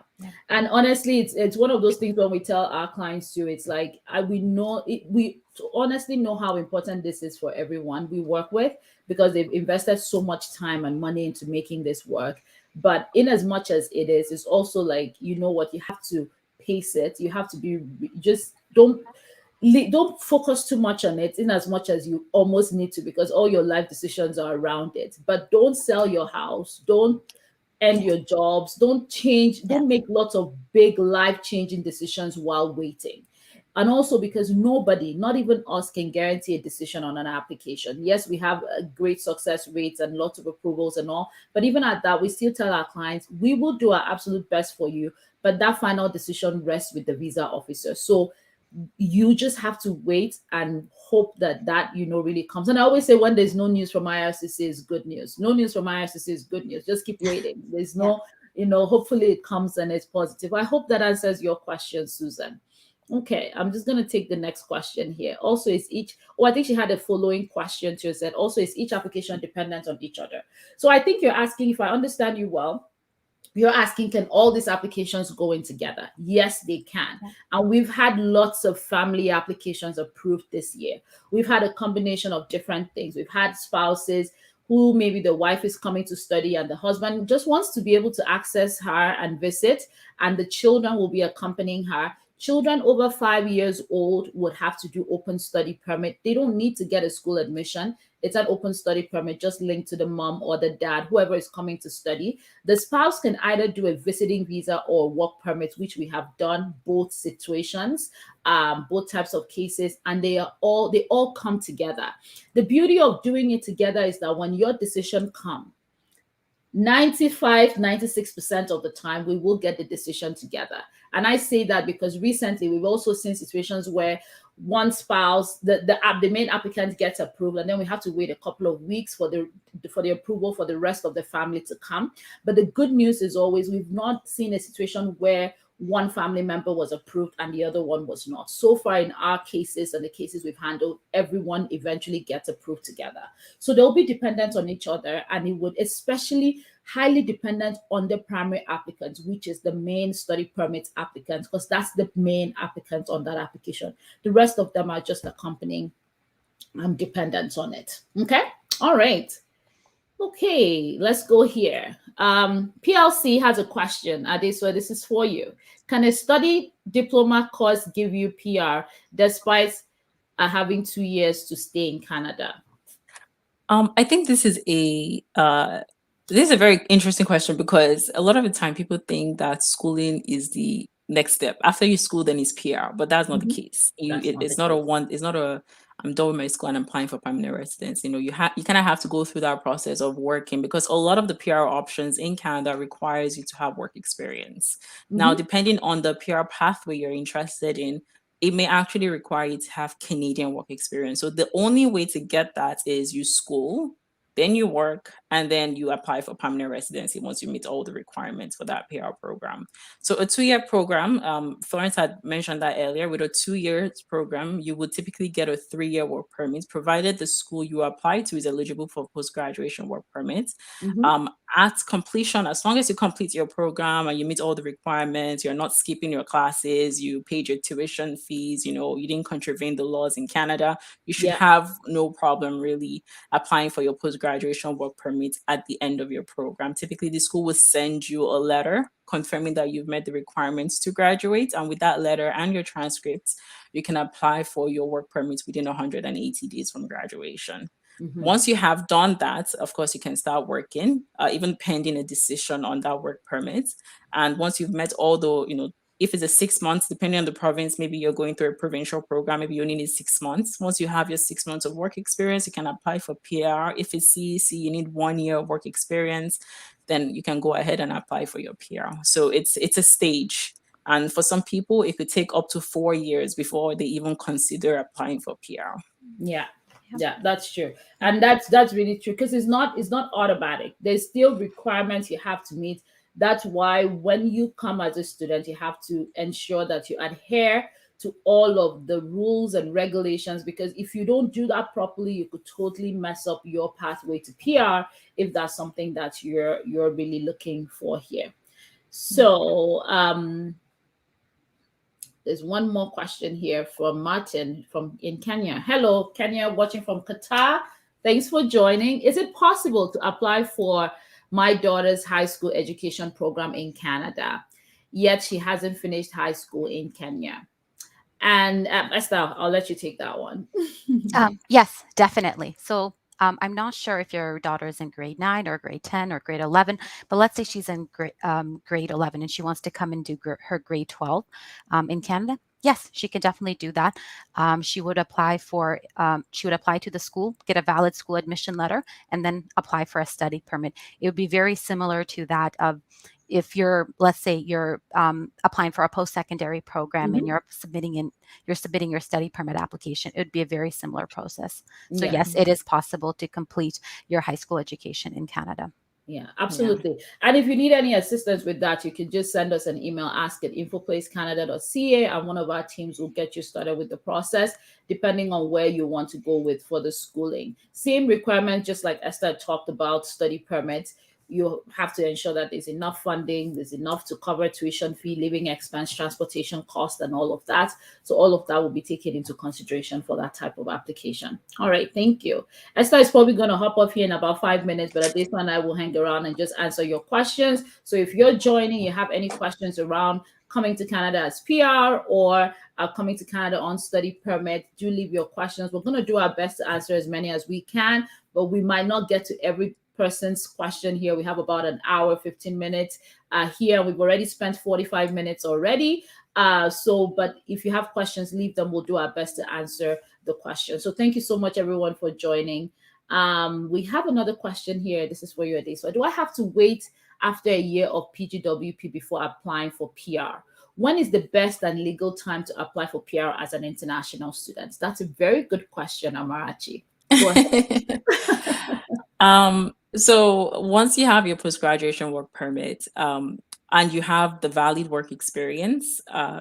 And honestly, it's one of those things when we tell our clients too, it's like we honestly know how important this is for everyone we work with, because they've invested so much time and money into making this work. But in as much as it's also like, what, you have to pace it. You have to be, just don't focus too much on it in as much as you almost need to, because all your life decisions are around it. But don't sell your house. Don't end your jobs. Don't make lots of big life-changing decisions while waiting. And also because nobody, not even us, can guarantee a decision on an application. Yes, we have a great success rates and lots of approvals and all, but even at that, we still tell our clients, we will do our absolute best for you, but that final decision rests with the visa officer. So you just have to wait and hope that really comes. And I always say, when there's no news from IRCC is good news. No news from IRCC is good news. Just keep waiting. There's no, hopefully it comes and it's positive. I hope that answers your question, Susan. Okay, I'm just going to take the next question here. Also, I think she had a following question too. Said, also, is each application dependent on each other? So I think you're asking, if I understand you well, you're asking, can all these applications go in together? Yes, they can. And we've had lots of family applications approved this year. We've had a combination of different things. We've had spouses who maybe the wife is coming to study and the husband just wants to be able to access her and visit, and the children will be accompanying her. Children over 5 years old would have to do open study permit. They don't need to get a school admission. It's an open study permit, just linked to the mom or the dad, whoever is coming to study. The spouse can either do a visiting visa or work permit, which we have done both situations, both types of cases, and they all come together. The beauty of doing it together is that when your decision comes, 96% of the time, we will get the decision together. And I say that because recently we've also seen situations where one spouse, the main applicant gets approved, and then we have to wait a couple of weeks for the approval for the rest of the family to come. But the good news is always we've not seen a situation where one family member was approved and the other one was not. So far in our cases and the cases we've handled, everyone eventually gets approved together. So they'll be dependent on each other, and it would especially highly dependent on the primary applicant, which is the main study permit applicant, because that's the main applicant on that application. The rest of them are just accompanying dependents on it. Okay. All right. Okay, let's go here. PLC has a question. Adesuwa, this is for you. Can a study diploma course give you PR despite having 2 years to stay in Canada? I think this is a very interesting question, because a lot of the time people think that schooling is the next step. After you school, then it's PR, but that's not the case. It's not a I'm done with my school and I'm applying for permanent residence. You kind of have to go through that process of working, because a lot of the PR options in Canada requires you to have work experience. Now, depending on the PR pathway you're interested in, it may actually require you to have Canadian work experience. So the only way to get that is you school, then you work, and then you apply for permanent residency once you meet all the requirements for that PR program. So a 2-year program, Florence had mentioned that earlier. With a 2-year program, you would typically get a 3-year work permit, provided the school you apply to is eligible for post-graduation work permits. At completion, as long as you complete your program and you meet all the requirements, you're not skipping your classes, you paid your tuition fees, you didn't contravene the laws in Canada, you should have no problem really applying for your post-graduation work permit at the end of your program. Typically, the school will send you a letter confirming that you've met the requirements to graduate. And with that letter and your transcripts, you can apply for your work permit within 180 days from graduation. Once you have done that, of course, you can start working, even pending a decision on that work permit. And once you've met all the, if it's a 6 months, depending on the province, maybe you're going through a provincial program, maybe you only need 6 months. Once you have your 6 months of work experience, you can apply for PR. If it's CEC, you need 1 year of work experience, then you can go ahead and apply for your PR. So it's a stage. And for some people, it could take up to 4 years before they even consider applying for PR. Yeah, that's true. And that's really true, because it's not automatic. There's still requirements you have to meet. That's why when you come as a student, you have to ensure that you adhere to all of the rules and regulations, because if you don't do that properly, you could totally mess up your pathway to PR if that's something that you're really looking for here. So there's one more question here from Martin in Kenya. Hello, Kenya, watching from Qatar. Thanks for joining. Is it possible to apply for my daughter's high school education program in Canada, yet she hasn't finished high school in Kenya? And Esther, I'll let you take that one. Yes, definitely. So I'm not sure if your daughter is in grade 9 or grade 10 or grade 11, but let's say she's in grade 11 and she wants to come and do her grade 12 in Canada. Yes, she can definitely do that. She would apply to the school, get a valid school admission letter, and then apply for a study permit. It would be very similar to that of if let's say you're applying for a post-secondary program and you're submitting your study permit application, it would be a very similar process. So yes, it is possible to complete your high school education in Canada. Yeah, absolutely. Yeah. And if you need any assistance with that, you can just send us an email, ask@infoplacecanada.ca, and one of our teams will get you started with the process, depending on where you want to go with for the schooling. Same requirement, just like Esther talked about, study permits. You have to ensure that there's enough funding, there's enough to cover tuition fee, living expense, transportation cost, and all of that. So all of that will be taken into consideration for that type of application. All right, thank you. Esther is probably going to hop off here in about 5 minutes, but at this point I will hang around and just answer your questions. So if you're joining, you have any questions around coming to Canada as PR or coming to Canada on study permit, do leave your questions. We're going to do our best to answer as many as we can, but we might not get to every person's question here. We have about an hour, 15 minutes here. We've already spent 45 minutes already. But if you have questions, leave them. We'll do our best to answer the question. So thank you so much, everyone, for joining. We have another question here. This is for you, Adesuwa. So do I have to wait after a year of PGWP before applying for PR? when is the best and legal time to apply for PR as an international student? That's a very good question, Amarachi. Go ahead. So once you have your post-graduation work permit, and you have the valid work experience,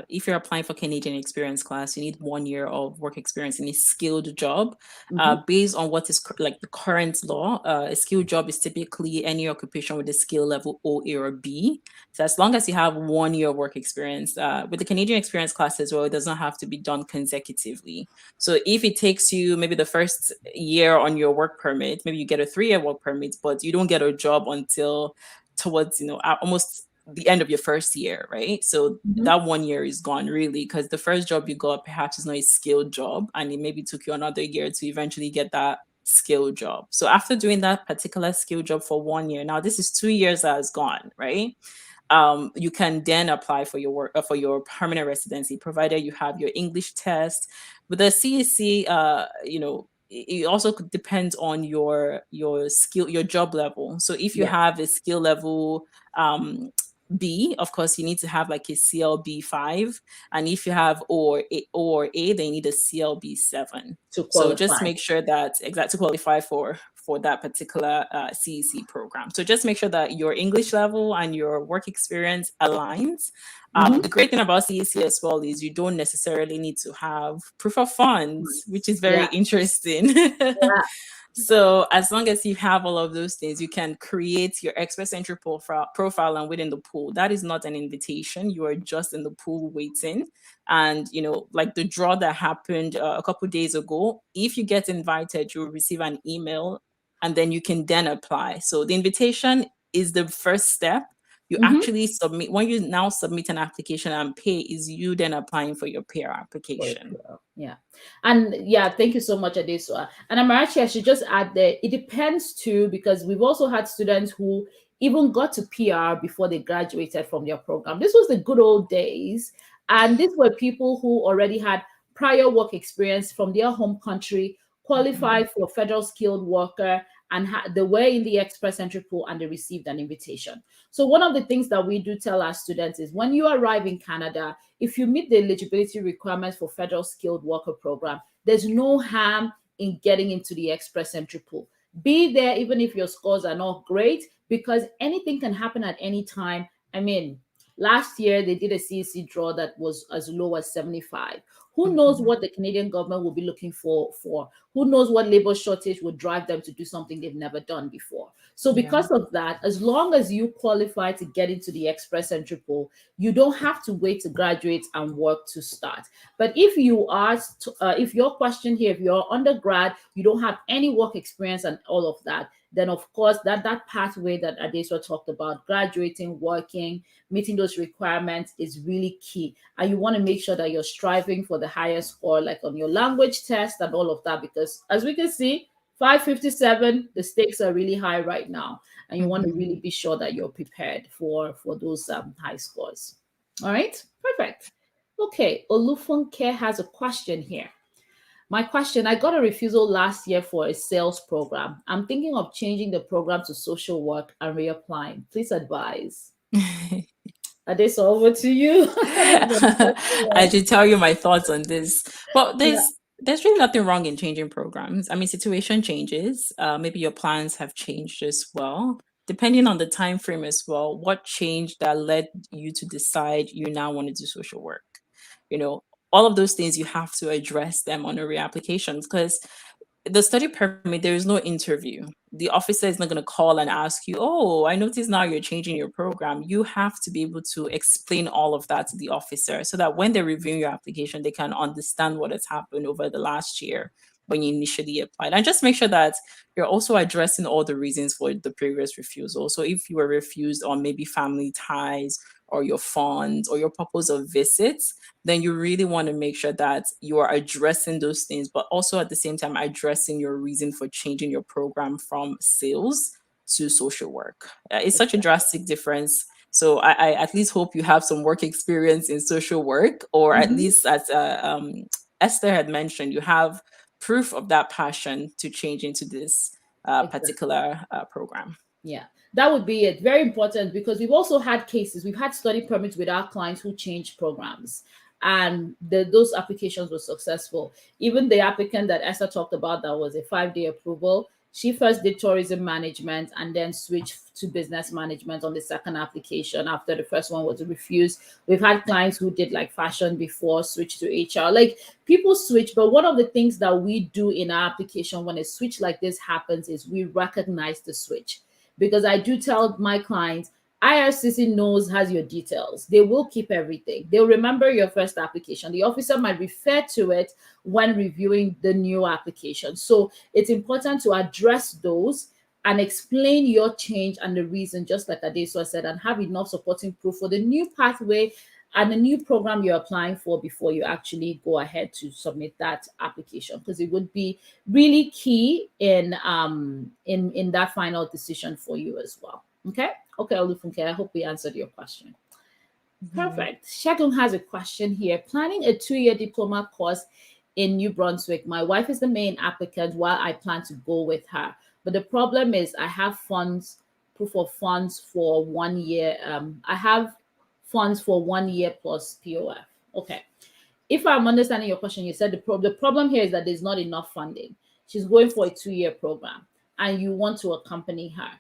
if you're applying for Canadian experience class, you need 1 year of work experience in a skilled job. Based on what is like the current law, a skilled job is typically any occupation with a skill level OA or B. So as long as you have 1 year of work experience, with the Canadian experience class as well, it does not have to be done consecutively. So if it takes you maybe the first year on your work permit, maybe you get a 3 year work permit, but you don't get a job until towards, almost the end of your first year, right? So that 1 year is gone really, because the first job you got perhaps is not a skilled job, and it maybe took you another year to eventually get that skill job. So after doing that particular skill job for 1 year, now this is 2 years that has gone, right? You can then apply for your work for your permanent residency, provided you have your English test. With the CEC, it also depends on your skill, your job level. So if you have a skill level B, of course, you need to have like a CLB 5, and if you have or A, they need a CLB 7. To So just qualify. make sure that to qualify for that particular CEC program. So just make sure that your English level and your work experience aligns. The great thing about CEC as well is you don't necessarily need to have proof of funds, which is very interesting. So as long as you have all of those things, you can create your express entry profile and within the pool. That is not an invitation. You are just in the pool waiting. And, like the draw that happened a couple of days ago, if you get invited, you'll receive an email and then you can then apply. So the invitation is the first step. You actually submit, when you now submit an application and pay, is you then applying for your PR application. Yeah. And thank you so much, Adesuwa. And Amarachi, I should just add there, it depends too, because we've also had students who even got to PR before they graduated from their program. This was the good old days. And these were people who already had prior work experience from their home country, qualified for federal skilled worker, and they were in the express entry pool and they received an invitation. So one of the things that we do tell our students is when you arrive in Canada, if you meet the eligibility requirements for federal skilled worker program, there's no harm in getting into the express entry pool. Be there even if your scores are not great, because anything can happen at any time. I mean, last year they did a CEC draw that was as low as 75. Who knows what the Canadian government will be looking for? Who knows what labor shortage would drive them to do something they've never done before? So because of that, as long as you qualify to get into the express entry pool, you don't have to wait to graduate and work to start. But if you are, if your question here, if you're undergrad, you don't have any work experience and all of that, then of course that pathway that Adesuwa talked about, graduating, working, meeting those requirements is really key. And you want to make sure that you're striving for the highest score, like on your language test and all of that, because as we can see, 557, the stakes are really high right now. And you want to really be sure that you're prepared for those high scores. All right, perfect. Okay, Olufunke has a question here. My question, I got a refusal last year for a sales program. I'm thinking of changing the program to social work and reapplying. Please advise. Adesuwa, over to you. I should tell you my thoughts on this. Well, there's really nothing wrong in changing programs. I mean, situation changes. Maybe your plans have changed as well. Depending on the time frame as well, what changed that led you to decide you now want to do social work? All of those things, you have to address them on a reapplication, because the study permit, there is no interview. The officer is not going to call and ask you, oh, I noticed now you're changing your program. You have to be able to explain all of that to the officer so that when they review your application, they can understand what has happened over the last year when you initially applied. And just make sure that you're also addressing all the reasons for the previous refusal. So if you were refused on maybe family ties or your funds or your purpose of visits, then you really want to make sure that you are addressing those things, but also at the same time addressing your reason for changing your program from sales to social work. It's such a drastic difference. So I at least hope you have some work experience in social work, or at least, as Esther had mentioned, you have proof of that passion to change into this particular program. Yeah. that would be it. Very important, because we've also had cases. We've had study permits with our clients who changed programs, and those applications were successful. Even the applicant that Esther talked about, that was a 5-day approval. She first did tourism management and then switched to business management on the second application after the first one was refused. We've had clients who did like fashion before, switch to HR. Like, people switch, but one of the things that we do in our application when a switch like this happens is we recognize the switch. Because I do tell my clients, IRCC has your details. They will keep everything. They'll remember your first application. The officer might refer to it when reviewing the new application. So it's important to address those and explain your change and the reason, just like Adesuwa said, and have enough supporting proof for the new pathway and the new program you're applying for before you actually go ahead to submit that application, because it would be really key in that final decision for you as well. Okay, Olufunke, I hope we answered your question. Perfect. Shagun has a question here. Planning a 2-year diploma course in New Brunswick. My wife is the main applicant while I plan to go with her. But the problem is I have proof of funds for 1 year. I have funds for 1 year plus POF. Okay. If I'm understanding your question, you said the problem here is that there's not enough funding. She's going for a 2-year program and you want to accompany her.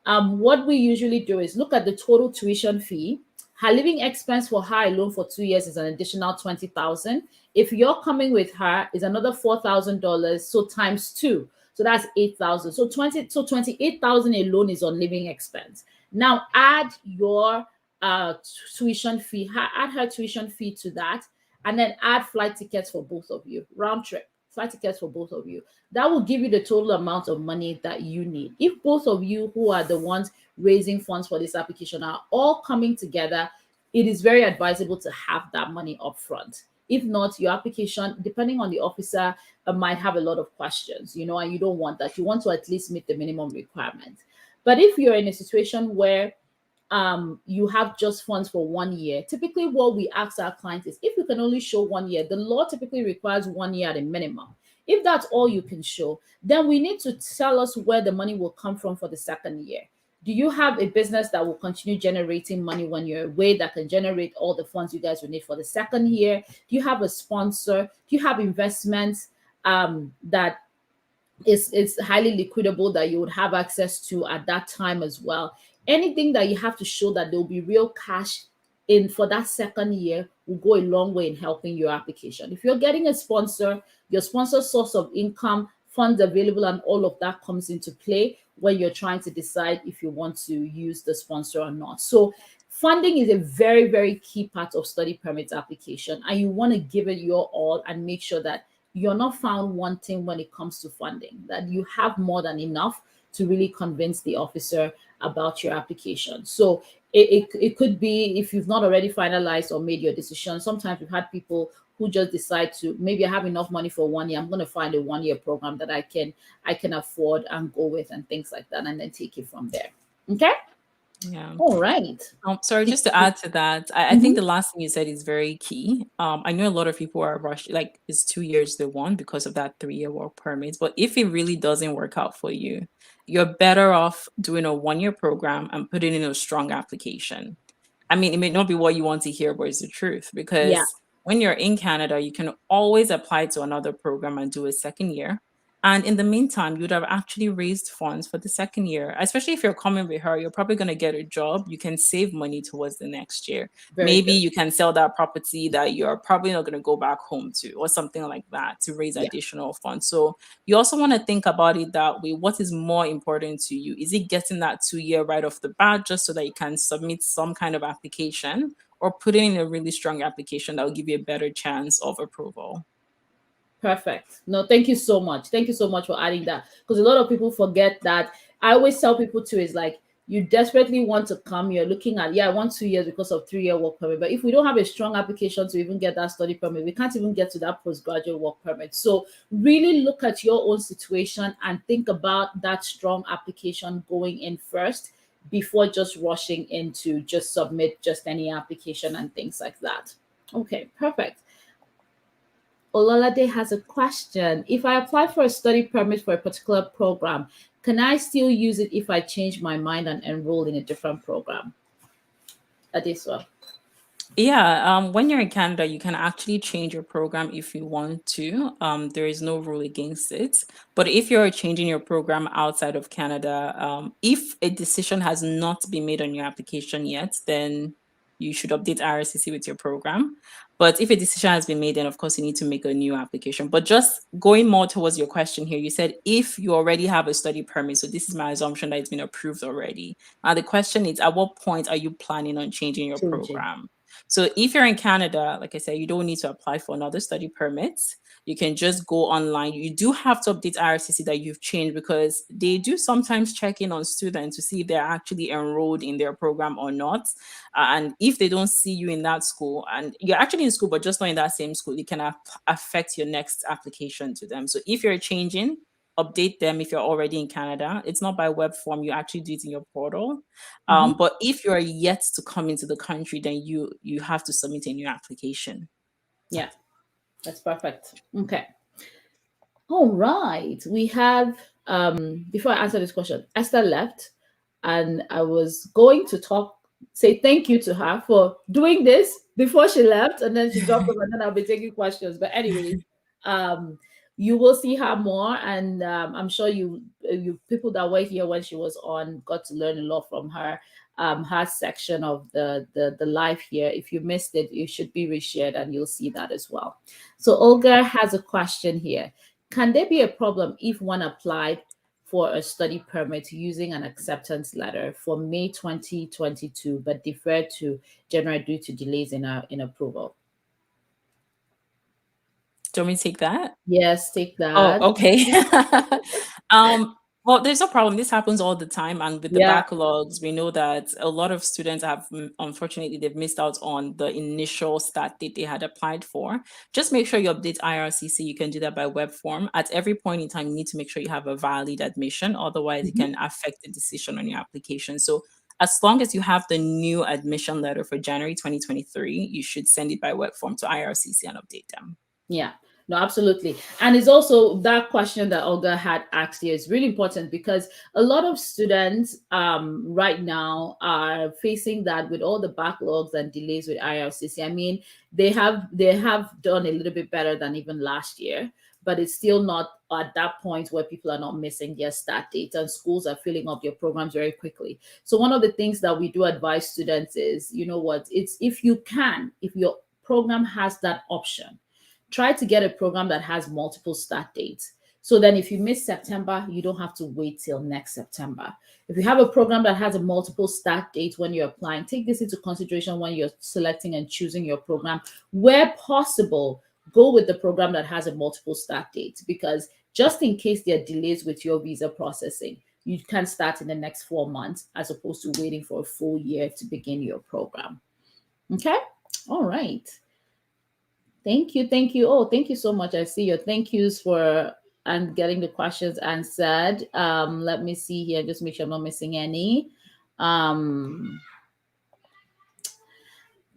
What we usually do is look at the total tuition fee. Her living expense for her alone for 2 years is an additional $20,000. If you're coming with her, is another $4,000. So times 2. So that's $8,000. So $28,000 alone is on living expense. Now add your tuition fee, add her tuition fee to that, and then add flight tickets for both of you, round trip flight tickets for both of you. That will give you the total amount of money that you need. If both of you who are the ones raising funds for this application are all coming together, it is very advisable to have that money up front. If not, your application, depending on the officer, might have a lot of questions, and you don't want that. You want to at least meet the minimum requirement. But if you're in a situation where you have just funds for 1 year, typically what we ask our clients is, if you can only show 1 year, the law typically requires 1 year at a minimum. If that's all you can show, then we need to tell us where the money will come from for the second year. Do you have a business that will continue generating money when you're away, that can generate all the funds you guys will need for the second year? Do you have a sponsor? Do you have investments that is highly liquidable that you would have access to at that time as well? Anything that you have to show that there will be real cash in for that second year will go a long way in helping your application. If you're getting a sponsor, your sponsor's source of income, funds available, and all of that comes into play when you're trying to decide if you want to use the sponsor or not. So funding is a very, very key part of study permit application, and you want to give it your all and make sure that you're not found wanting when it comes to funding, that you have more than enough to really convince the officer about your application. So it could be, if you've not already finalized or made your decision, sometimes we've had people who just decide to, maybe I have enough money for 1 year, I'm going to find a 1 year program that I can afford and go with and things like that, and then take it from there. Okay. Yeah. All right. Sorry, just to add to that, I think the last thing you said is very key. I know a lot of people are rushed, like it's 2 years they want because of that 3-year work permit. But if it really doesn't work out for you, you're better off doing a 1-year program and putting in a strong application. I mean, it may not be what you want to hear, but it's the truth, because Yeah. when you're in Canada, you can always apply to another program and do a second year. And in the meantime, you'd have actually raised funds for the second year. Especially if you're coming with her, you're probably going to get a job. You can save money towards the next year. Very Maybe good. you can sell that property that you're probably not going to go back home to, or something like that, to raise Yeah. additional funds. So you also want to think about it that way. What is more important to you? Is it getting that 2-year right off the bat just so that you can submit some kind of application, or putting in a really strong application that will give you a better chance of approval? Perfect. No, thank you so much. Thank you so much for adding that, because a lot of people forget that. I always tell people too, is like, you desperately want to come, you're looking at, I want 2 years because of 3-year work permit. But if we don't have a strong application to even get that study permit, we can't even get to that postgraduate work permit. So really look at your own situation and think about that strong application going in first, before just rushing into just submit just any application and things like that. Okay, perfect. Ololade has a question. If I apply for a study permit for a particular program, can I still use it if I change my mind and enroll in a different program? Adesuwa. Yeah, when you're in Canada, you can actually change your program if you want to. There is no rule against it. But if you're changing your program outside of Canada, if a decision has not been made on your application yet, then you should update IRCC with your program. But if a decision has been made, then of course you need to make a new application. But just going more towards your question here, you said if you already have a study permit, so this is my assumption that it's been approved already. Now the question is, at what point are you planning on changing your Changing. program? So if you're in Canada, like I said, you don't need to apply for another study permit. You can just go online. You do have to update IRCC that you've changed, because they do sometimes check in on students to see if they're actually enrolled in their program or not. And if they don't see you in that school, and you're actually in school but just not in that same school, it can affect your next application to them. So if you're changing, update them if you're already in Canada. It's not by web form, you actually do it in your portal. Mhm. But if you're yet to come into the country, then you have to submit a new application. Yeah, that's perfect. Okay. All right. We have, before I answer this question, Esther left, and I was going to say thank you to her for doing this before she left, and then she dropped off, and then I'll be taking questions. But anyways, um, you will see her more, and I'm sure you people that were here when she was on got to learn a lot from her. Her section of the live here. If you missed it, it should be reshared, and you'll see that as well. So Olga has a question here. Can there be a problem if one applied for a study permit using an acceptance letter for May 2022 but deferred to January due to delays in approval? Do you want me to take that? Yes, take that. Oh, okay. um, well, there's no problem. This happens all the time, and with the Yeah. backlogs, we know that a lot of students have, unfortunately, they've missed out on the initial start date they had applied for. Just make sure you update IRCC. You can do that by web form. At every point in time, you need to make sure you have a valid admission. Otherwise, it Mhm. can affect the decision on your application. So as long as you have the new admission letter for January 2023, you should send it by web form to IRCC and update them. Yeah, no, absolutely. And it's also that question that Olga had asked here is really important, because a lot of students right now are facing that with all the backlogs and delays with IRCC. I mean, they have done a little bit better than even last year, but it's still not at that point where people are not missing their start date, and schools are filling up their programs very quickly. So one of the things that we do advise students is, you know what, it's if your program has that option, try to get a program that has multiple start dates. So then if you miss September, you don't have to wait till next September. If you have a program that has a multiple start date when you're applying, take this into consideration when you're selecting and choosing your program. Where possible, go with the program that has a multiple start date, because just in case there are delays with your visa processing, you can start in the next 4 months as opposed to waiting for a full year to begin your program. Okay? All right. Thank you. Thank you. Oh, thank you so much. I see your thank yous for and getting the questions answered. Let me see here, just make sure I'm not missing any.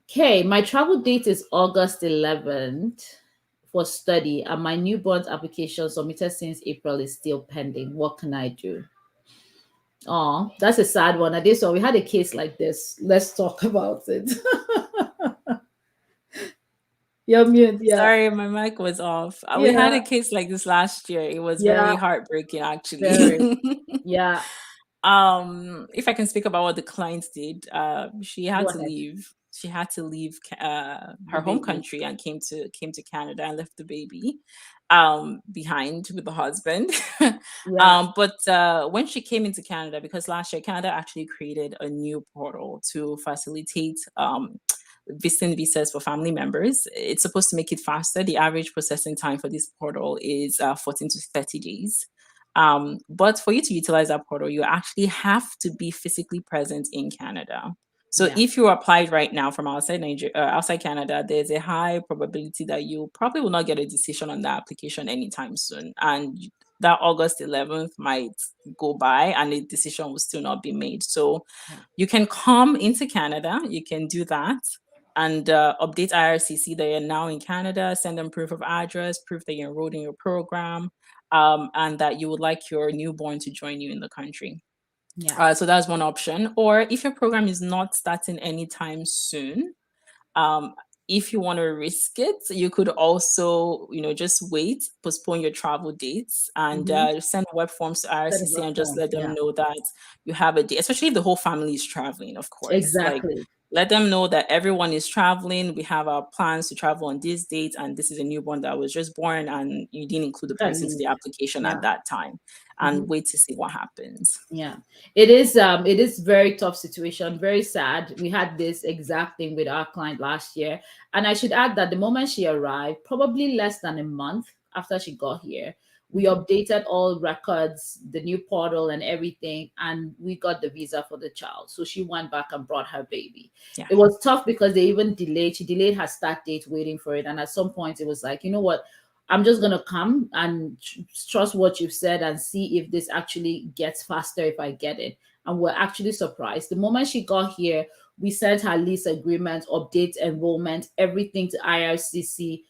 Okay, my travel date is August 11th for study, and my newborn's application submitted since April is still pending. What can I do? Oh, that's a sad one. So we had a case like this. Let's talk about it. You're mute. Yeah. Sorry, my mic was off. We had Yeah. a case like this last year. It was Yeah. very heartbreaking, actually. Very. Yeah. If I can speak about what the client did, she had Go to ahead. leave. She had to leave The her home baby. country and came to Canada and left the baby behind with the husband. Yeah. But when she came into Canada, because last year Canada actually created a new portal to facilitate visiting visas for family members. It's supposed to make it faster. The average processing time for this portal is 14 to 30 days. But for you to utilize that portal, you actually have to be physically present in Canada. So Yeah. if you applied right now from outside Nigeria, outside Canada, there's a high probability that you probably will not get a decision on that application anytime soon. And that August 11th might go by and a decision will still not be made. So Yeah. you can come into Canada, you can do that. and update IRCC that you're now in Canada. Send them proof of address, proof that you're enrolled in your program, and that you would like your newborn to join you in the country. Yeah. So that's one option. Or if your program is not starting anytime soon, um, if you want to risk it, you could also, just wait, postpone your travel dates, and send web forms to Set IRCC of and just forms. let them Yeah. know that you have a date, especially if the whole family is traveling, of course. Like, Exactly. let them know that everyone is traveling. We have our plans to travel on this date, and this is a newborn that was just born, and you didn't include the Can person to leave. the application Yeah. at that time, and wait to see what happens. Yeah, it is very tough situation, very sad. We had this exact thing with our client last year. And I should add that the moment she arrived, probably less than a month after she got here, we updated all records, the new portal and everything, and we got the visa for the child. So she went back and brought her baby. Yeah. It was tough because they even delayed, she delayed her start date waiting for it. And at some point it was like, you know what? I'm just going to come and trust what you've said and see if this actually gets faster if I get it. And we're actually surprised. The moment she got here, we sent her lease agreement, update enrollment, everything to IRCC.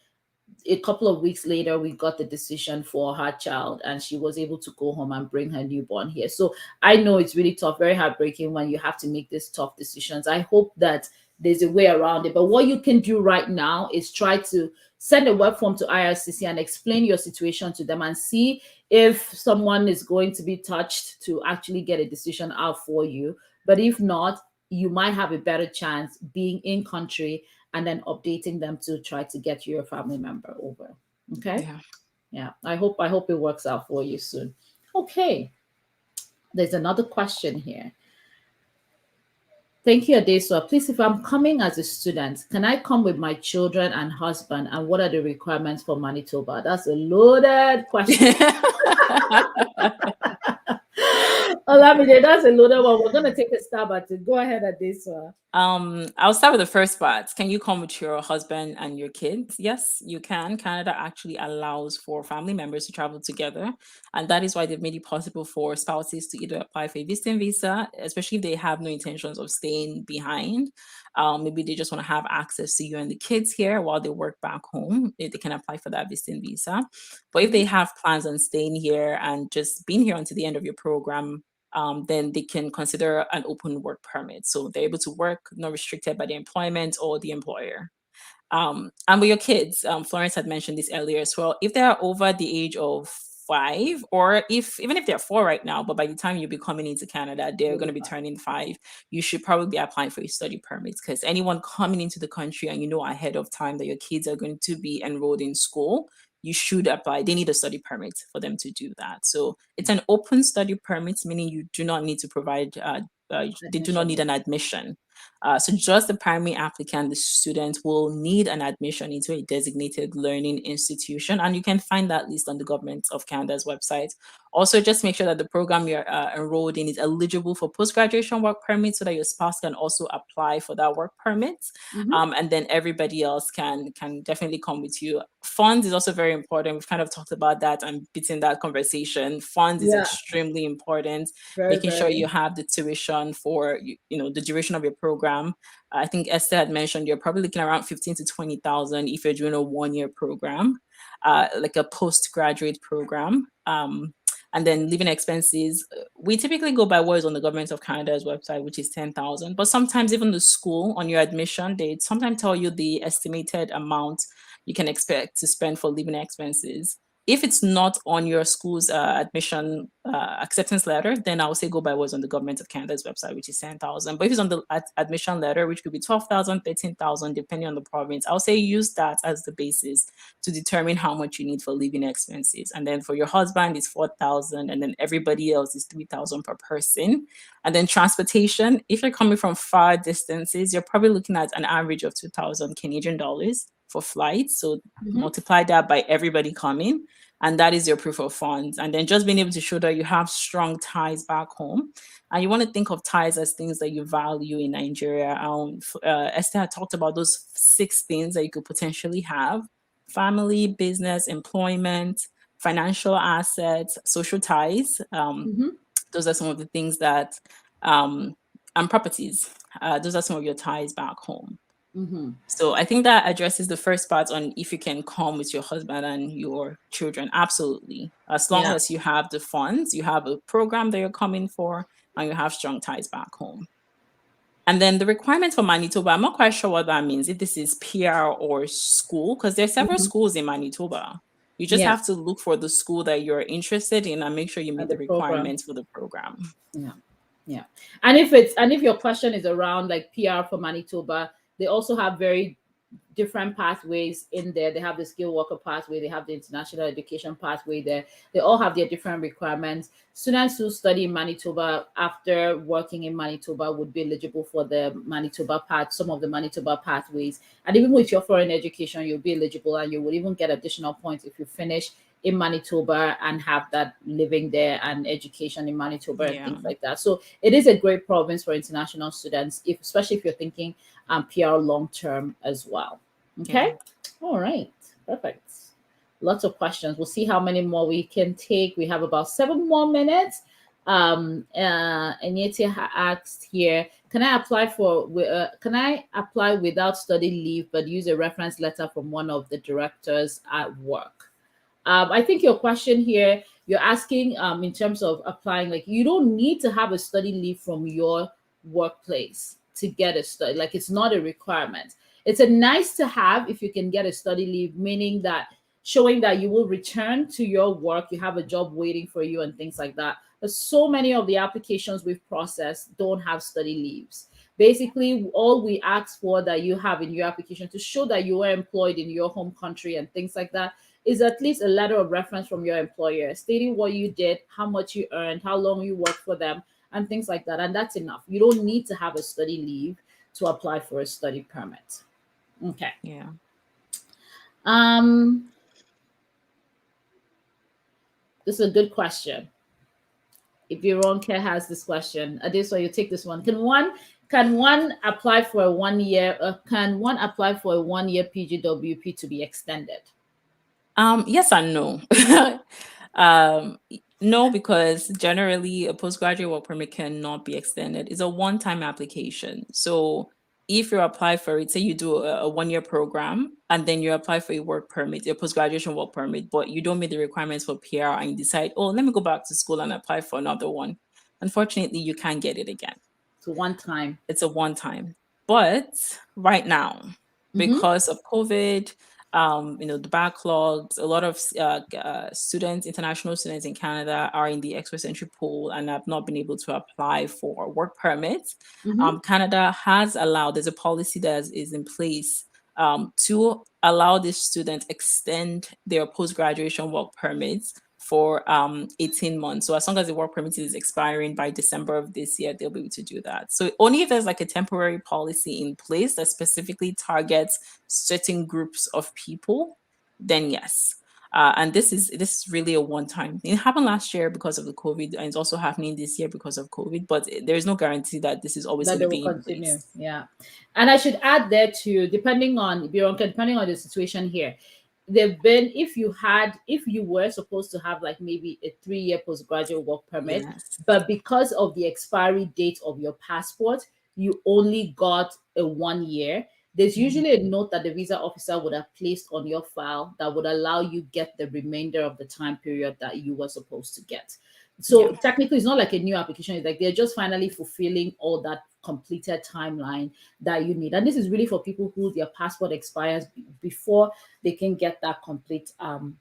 A couple of weeks later, we got the decision for her child, and she was able to go home and bring her newborn here. So I know it's really tough, very heartbreaking when you have to make these tough decisions. I hope that there's a way around it. But what you can do right now is try to send a web form to IRCC and explain your situation to them and see if someone is going to be touched to actually get a decision out for you. But if not, you might have a better chance being in country and then updating them to try to get your family member over. Okay. Yeah. Yeah. I hope it works out for you soon. Okay. There's another question here. Thank you, Adesuwa. Please, if I'm coming as a student, can I come with my children and husband? And what are the requirements for Manitoba? That's a loaded question. Olamide, that's a loaded one. We're going to take a stab at it. Go ahead, Adesuwa. I'll start with the first part. Can you come with your husband and your kids? Yes, you can. Canada actually allows for family members to travel together, and that is why they've made it possible for spouses to either apply for a visiting visa, especially if they have no intentions of staying behind. Maybe they just want to have access to you and the kids here while they work back home. They can apply for that visiting visa. But if they have plans on staying here and just being here until the end of your program, then they can consider an open work permit. So they're able to work, not restricted by the employment or the employer. And with your kids, Florence had mentioned this earlier as well. If they are over the age of 5, or if even if they're 4 right now, but by the time you'll be coming into Canada, they're going to be turning 5, you should probably be applying for a study permit, because anyone coming into the country and you know ahead of time that your kids are going to be enrolled in school, you should apply. They need a study permit for them to do that. So it's an open study permit, meaning you do not need to provide, they do not need an admission. So just the primary applicant, the student, will need an admission into a designated learning institution, and you can find that list on the Government of Canada's website. Also, just make sure that the program you're enrolled in is eligible for post-graduation work permit, so that your spouse can also apply for that work permit, and then everybody else can definitely come with you. Funds is also very important. We've kind of talked about that and beaten that conversation. Funds is Yeah. extremely important. Very, Making sure very. you have the tuition for the duration of your program. I think Esther had mentioned you're probably looking around 15 to 20,000 if you're doing a 1-year program, like a postgraduate program. And then living expenses, we typically go by what is on the Government of Canada's website, which is 10,000. But sometimes even the school on your admission, they sometimes tell you the estimated amount you can expect to spend for living expenses. If it's not on your school's admission acceptance letter, then I would say go by what's on the Government of Canada's website, which is 10,000. But if it's on the admission letter, which could be 12,000, 13,000, depending on the province, I'll say use that as the basis to determine how much you need for living expenses. And then for your husband, it's 4,000, and then everybody else is 3,000 per person. And then transportation, if you're coming from far distances, you're probably looking at an average of 2,000 Canadian dollars for flights. So multiply that by everybody coming, and that is your proof of funds. And then just being able to show that you have strong ties back home. And you want to think of ties as things that you value in Nigeria. Esther had talked about those 6 things that you could potentially have: family, business, employment, financial assets, social ties. Those are some of the things that, and properties. Those are some of your ties back home. Mm-hmm. So I think that addresses the first part on if you can come with your husband and your children. Absolutely. As long Yeah. as you have the funds, you have a program that you're coming for, and you have strong ties back home. And then the requirement for Manitoba, I'm not quite sure what that means, if this is PR or school, because there are several Mm-hmm. schools in Manitoba. You just Yeah. have to look for the school that you're interested in and make sure you meet And the the program. requirements for the program. Yeah. Yeah. And if your question is around like PR for Manitoba, they also have very different pathways in there. They have the skilled worker pathway, they have the international education pathway there. They all have their different requirements. Students who study in Manitoba after working in Manitoba would be eligible for the Manitoba path, some of the Manitoba pathways. And even with your foreign education, you'll be eligible and you would even get additional points if you finish in Manitoba and have that living there and education in Manitoba and Yeah. things like that. So it is a great province for international students, if especially if you're thinking PR long term as well. Yeah. Okay. All right. Perfect. Lots of questions. We'll see how many more we can take. We have about 7 more minutes. Anyetia asked here, can I apply without study leave but use a reference letter from one of the directors at work? I think your question here, you're asking in terms of applying, like you don't need to have a study leave from your workplace to get a study. Like it's not a requirement. It's a nice to have if you can get a study leave, meaning that showing that you will return to your work, you have a job waiting for you and things like that. But so many of the applications we've processed don't have study leaves. Basically, all we ask for that you have in your application to show that you were employed in your home country and things like that is at least a letter of reference from your employer stating what you did, how much you earned, how long you worked for them, and things like that. And that's enough. You don't need to have a study leave to apply for a study permit. Okay. Yeah. Um, this is a good question. If Veronica has this question, Adesuwa, you take this one. Can one apply for a 1 year? Can one apply for a 1 year PGWP to be extended? Yes and no. um, no, because generally a postgraduate work permit cannot be extended. It's a one-time application. So if you apply for it, say you do a 1 year program and then you apply for a work permit, a post-graduation work permit, but you don't meet the requirements for PR and you decide, oh, let me go back to school and apply for another one. Unfortunately, you can't get it again. So one time. It's a one time. But right now, Mm-hmm. because of COVID, the backlogs, a lot of students, international students in Canada are in the express entry pool and have not been able to apply for work permits. Mm-hmm. Canada has allowed, there's a policy that is in place to allow these students extend their post-graduation work permits for 18 months. So as long as the work permit is expiring by December of this year, they'll be able to do that. So only if there's like a temporary policy in place that specifically targets certain groups of people, then yes. And this is really a one-time thing. It happened last year because of the COVID, and it's also happening this year because of COVID. But there's no guarantee that this is always That going they to will be in continue. place. Yeah. And I should add there too, depending on Bianca, depending on the situation here, if you were supposed to have like maybe a 3 year postgraduate work permit, Yes. but because of the expiry date of your passport, you only got a 1 year. There's Mhm. usually a note that the visa officer would have placed on your file that would allow you get the remainder of the time period that you were supposed to get. Yeah. So technically, it's not like a new application. It's like they're just finally fulfilling all that completed timeline that you need. And this is really for people who their passport expires before they can get that complete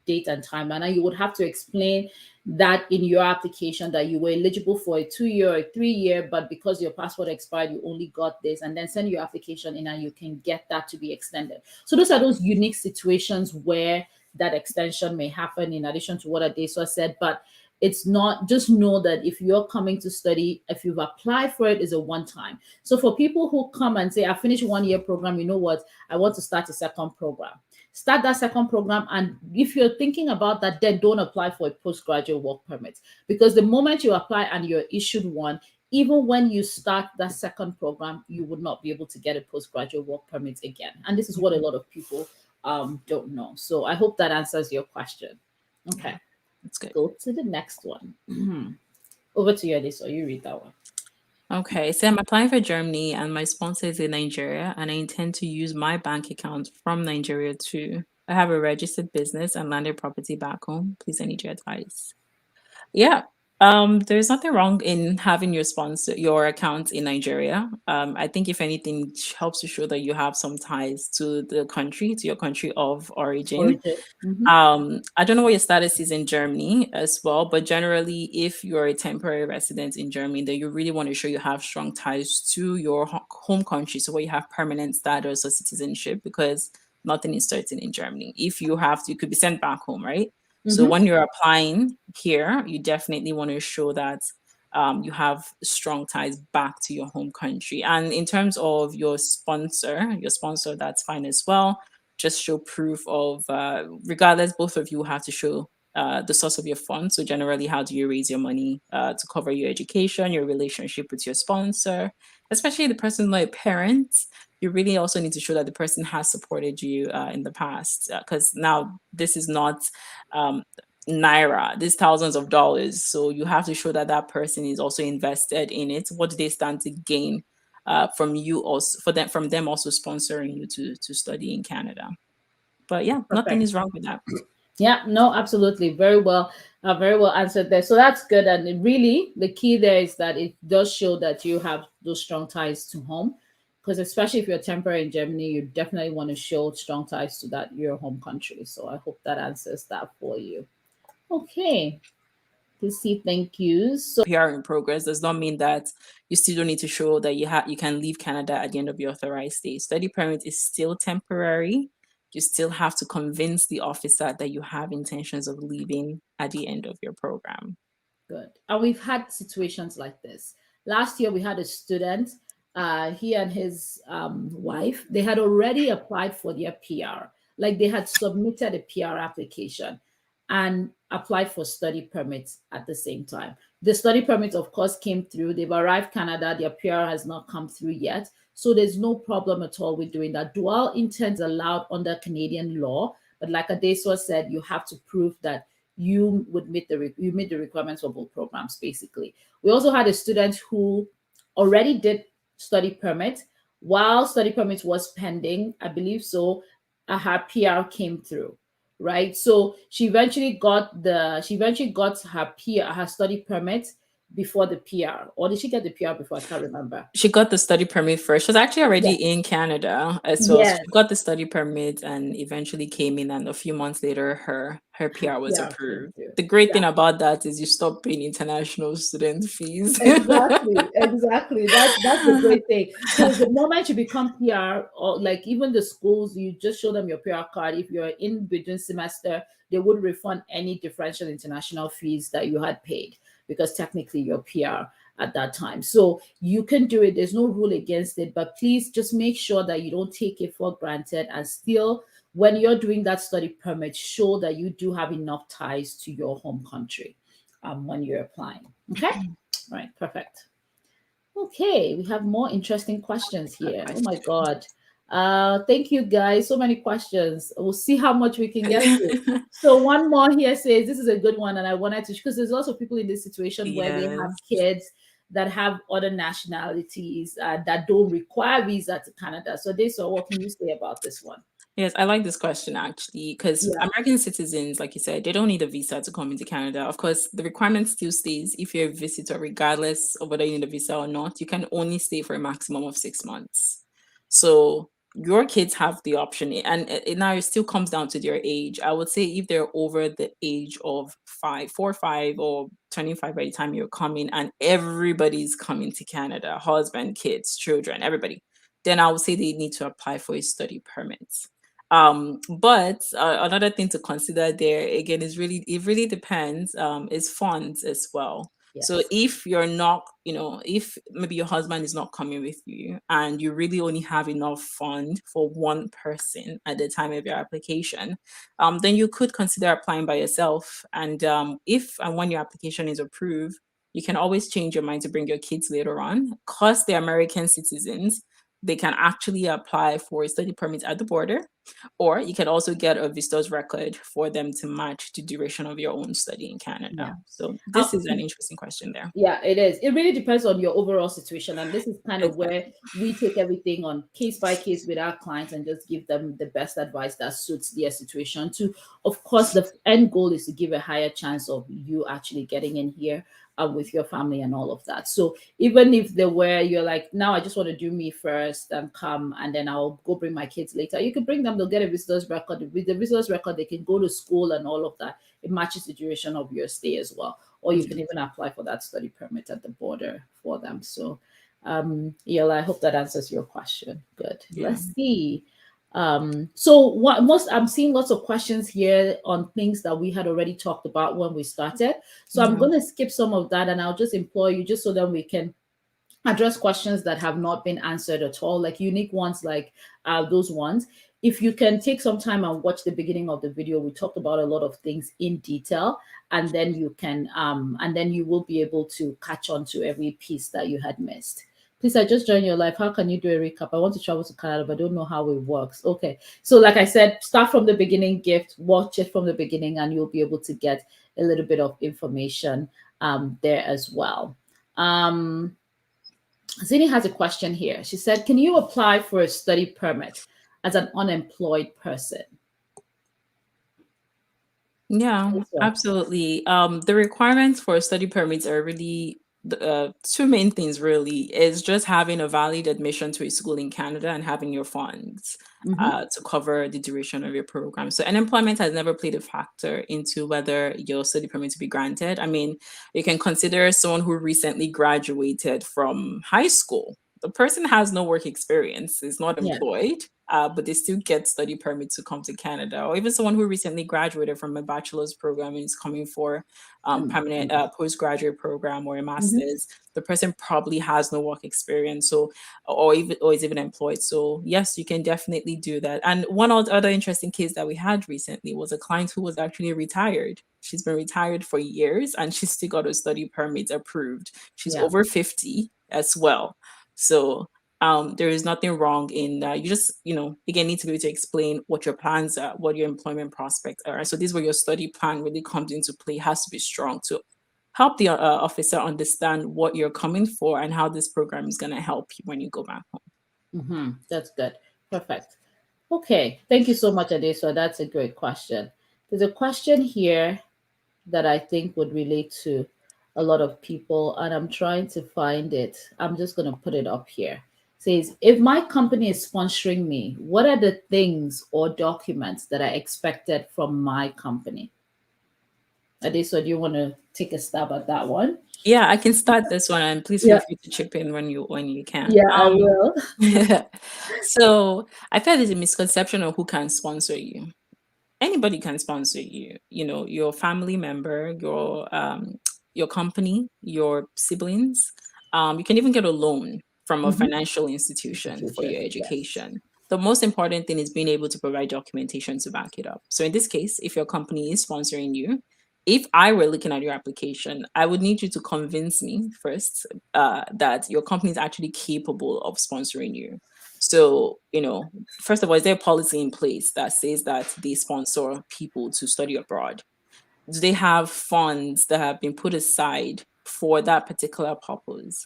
date and timeline. And you would have to explain that in your application that you were eligible for a 2 year or a 3 year, but because your passport expired, you only got this, and then send your application in and you can get that to be extended. So those are those unique situations where that extension may happen in addition to what Adesuwa said. But it's not, just know that if you're coming to study, if you've applied for it, is a one time. So for people who come and say, I finished 1 year program, you know what, I want to start a second program. Start that second program. And if you're thinking about that, then don't apply for a postgraduate work permit. Because the moment you apply and you're issued one, even when you start that second program, you would not be able to get a postgraduate work permit again. And this is what a lot of people don't know. So I hope that answers your question. Okay. That's good. Go to the next one. Over to you, Adesuwa. You read that one. Okay, so I'm applying for Germany and my sponsor is in Nigeria and I intend to use my bank account from Nigeria too. I have a registered business and landed property back home. Please, I need your advice. Yeah. There's nothing wrong in having your account in Nigeria. I think if anything, it helps to show that you have some ties to the country, to your country of origin. Origin. Mm-hmm. I don't know what your status is in Germany as well, but generally, if you're a temporary resident in Germany, then you really want to show you have strong ties to your home country, so where you have permanent status or citizenship, because nothing is certain in Germany. If you have to, you could be sent back home, right? So Mm-hmm. when you're applying here, you definitely want to show that you have strong ties back to your home country. And in terms of your sponsor, that's fine as well. Just show proof of, regardless, both of you have to show the source of your funds. So generally, how do you raise your money to cover your education, your relationship with your sponsor, especially the person like parents. You really also need to show that the person has supported you in the past, because now this is not um, naira, this thousands of dollars. So you have to show that that person is also invested in it. What do they stand to gain from you, also from them also sponsoring you to study in Canada? But yeah, nothing Perfect. is wrong with that. Yeah, no, absolutely. Very well answered there. So that's good. And really, the key there is that it does show that you have those strong ties to home. Because especially if you're temporary in Germany, you definitely want to show strong ties to that your home country. So I hope that answers that for you. Okay. To see, thank you. So PR in progress does not mean that you still don't need to show that you can leave Canada at the end of your authorized stay. Study permit is still temporary. You still have to convince the officer that you have intentions of leaving at the end of your program. good. And we've had situations like this. Last year, we had a student, he and his wife, they had already applied for their PR. Like they had submitted a PR application and applied for study permits at the same time. The study permit, of course, came through. They've arrived Canada. Their PR has not come through yet. So there's no problem at all with doing that. Dual intent is allowed under Canadian law. But like Adesuwa said, you have to prove that you meet the requirements for both programs. Basically, we also had a student who already did study permit while study permit was pending, I believe. So her PR came through, right? So she eventually got her PR, her study permit before the PR, or did she get the PR before? I can't remember. She got the study permit first. She was actually already Yeah. in Canada as well. So Yes. she got the study permit and eventually came in, and a few months later her Her PR was PR came approved. through. The great Yeah. thing about that is you stop paying international student fees. Exactly. That's the great thing. So the moment you become PR, or like even the schools, you just show them your PR card. If you're in between semester, they would refund any differential international fees that you had paid because technically you're PR at that time. So you can do it. There's no rule against it, but please just make sure that you don't take it for granted and still when you're doing that study permit, show that you do have enough ties to your home country when you're applying. Okay? All right, perfect. Okay, we have more interesting questions here. Oh my God. Thank you guys. So many questions. We'll see how much we can get to. So one more here says this is a good one, and I wanted to because there's lots of people in this situation where they have Yes. kids that have other nationalities that don't require visa to Canada. So this, so what can you say about this one? Yes, I like this question actually because Yeah. American citizens, like you said, they don't need a visa to come into Canada. Of course, the requirement still stays if you're a visitor, regardless of whether you need a visa or not, you can only stay for a maximum of 6 months. So your kids have the option, and now it still comes down to their age. I would say if they're over the age of 5, or 25 by the time you're coming, and everybody's coming to Canada, husband, kids, children, everybody, then I would say they need to apply for a study permit. But another thing to consider there again is it really depends, is funds as well. So Yes. if you're not, if maybe your husband is not coming with you and you really only have enough fund for one person at the time of your application, then you could consider applying by yourself. And if and when your application is approved, you can always change your mind to bring your kids later on. Because they're American citizens, they can actually apply for a study permit at the border, or you can also get a visitor's record for them to match the duration of your own study in Canada. Yeah. So this is an interesting question there. Yeah, it is. It really depends on your overall situation. And this is kind of Exactly. where we take everything on case by case with our clients and just give them the best advice that suits their situation. To, of course, the end goal is to give a higher chance of you actually getting in here with your family and all of that. So even if they were, you're like, now I just want to do me first and come, and then I'll go bring my kids later. You can bring them, they'll get a visitor's record. With the visitor's record, they can go to school and all of that. It matches the duration of your stay as well, or you can even apply for that study permit at the border for them. So, Yola, I hope that answers your question. Good. Yeah. Let's see. So what most I'm seeing lots of questions here on things that we had already talked about when we started. So I'm Yeah. going to skip some of that, and I'll just implore you just so that we can address questions that have not been answered at all, like unique ones, like those ones. If you can take some time and watch the beginning of the video, we talked about a lot of things in detail, and then you can and then you will be able to catch on to every piece that you had missed. Please, I just joined your live. How can you do a recap? I want to travel to Canada, but I don't know how it works. Okay. So, like I said, start from the beginning, gift, watch it from the beginning, and you'll be able to get a little bit of information there as well. Zini has a question here. She said, can you apply for a study permit as an unemployed person? Yeah, absolutely. The requirements for study permits are really two main things, really, is just having a valid admission to a school in Canada and having your funds to cover the duration of your program. So unemployment has never played a factor into whether your study permit to be granted. I mean, you can consider someone who recently graduated from high school. The person has no work experience, is not employed, but they still get study permits to come to Canada. Or even someone who recently graduated from a bachelor's program and is coming for permanent postgraduate program or a master's. The person probably has no work experience, so or is even employed. So yes, you can definitely do that. And one other interesting case that we had recently was a client who was actually retired. She's been retired for years and she still got a study permit approved. She's over 50 as well. So there is nothing wrong in that. You just, again, need to be able to explain what your plans are, what your employment prospects are. So this is where your study plan really comes into play. It has to be strong to help the officer understand what you're coming for and how this program is going to help you when you go back home. That's good. Perfect. Okay. Thank you so much, Adesuwa. That's a great question. There's a question here that I think would relate to a lot of people, and I'm trying to find it. I'm just going to put it up here. It says, if my company is sponsoring me, what are the things or documents that are expected from my company? Adesuwa, do you want to take a stab at that one? Yeah, I can start this one, and please feel free to chip in when you can. Yeah, I will. So I feel there's a misconception of who can sponsor you. Anybody can sponsor you. Your family member, your company, your siblings. You can even get a loan from a financial institution for your education. Yes. The most important thing is being able to provide documentation to back it up. So in this case, if your company is sponsoring you, if I were looking at your application, I would need you to convince me first that your company is actually capable of sponsoring you. So, first of all, is there a policy in place that says that they sponsor people to study abroad? Do they have funds that have been put aside for that particular purpose?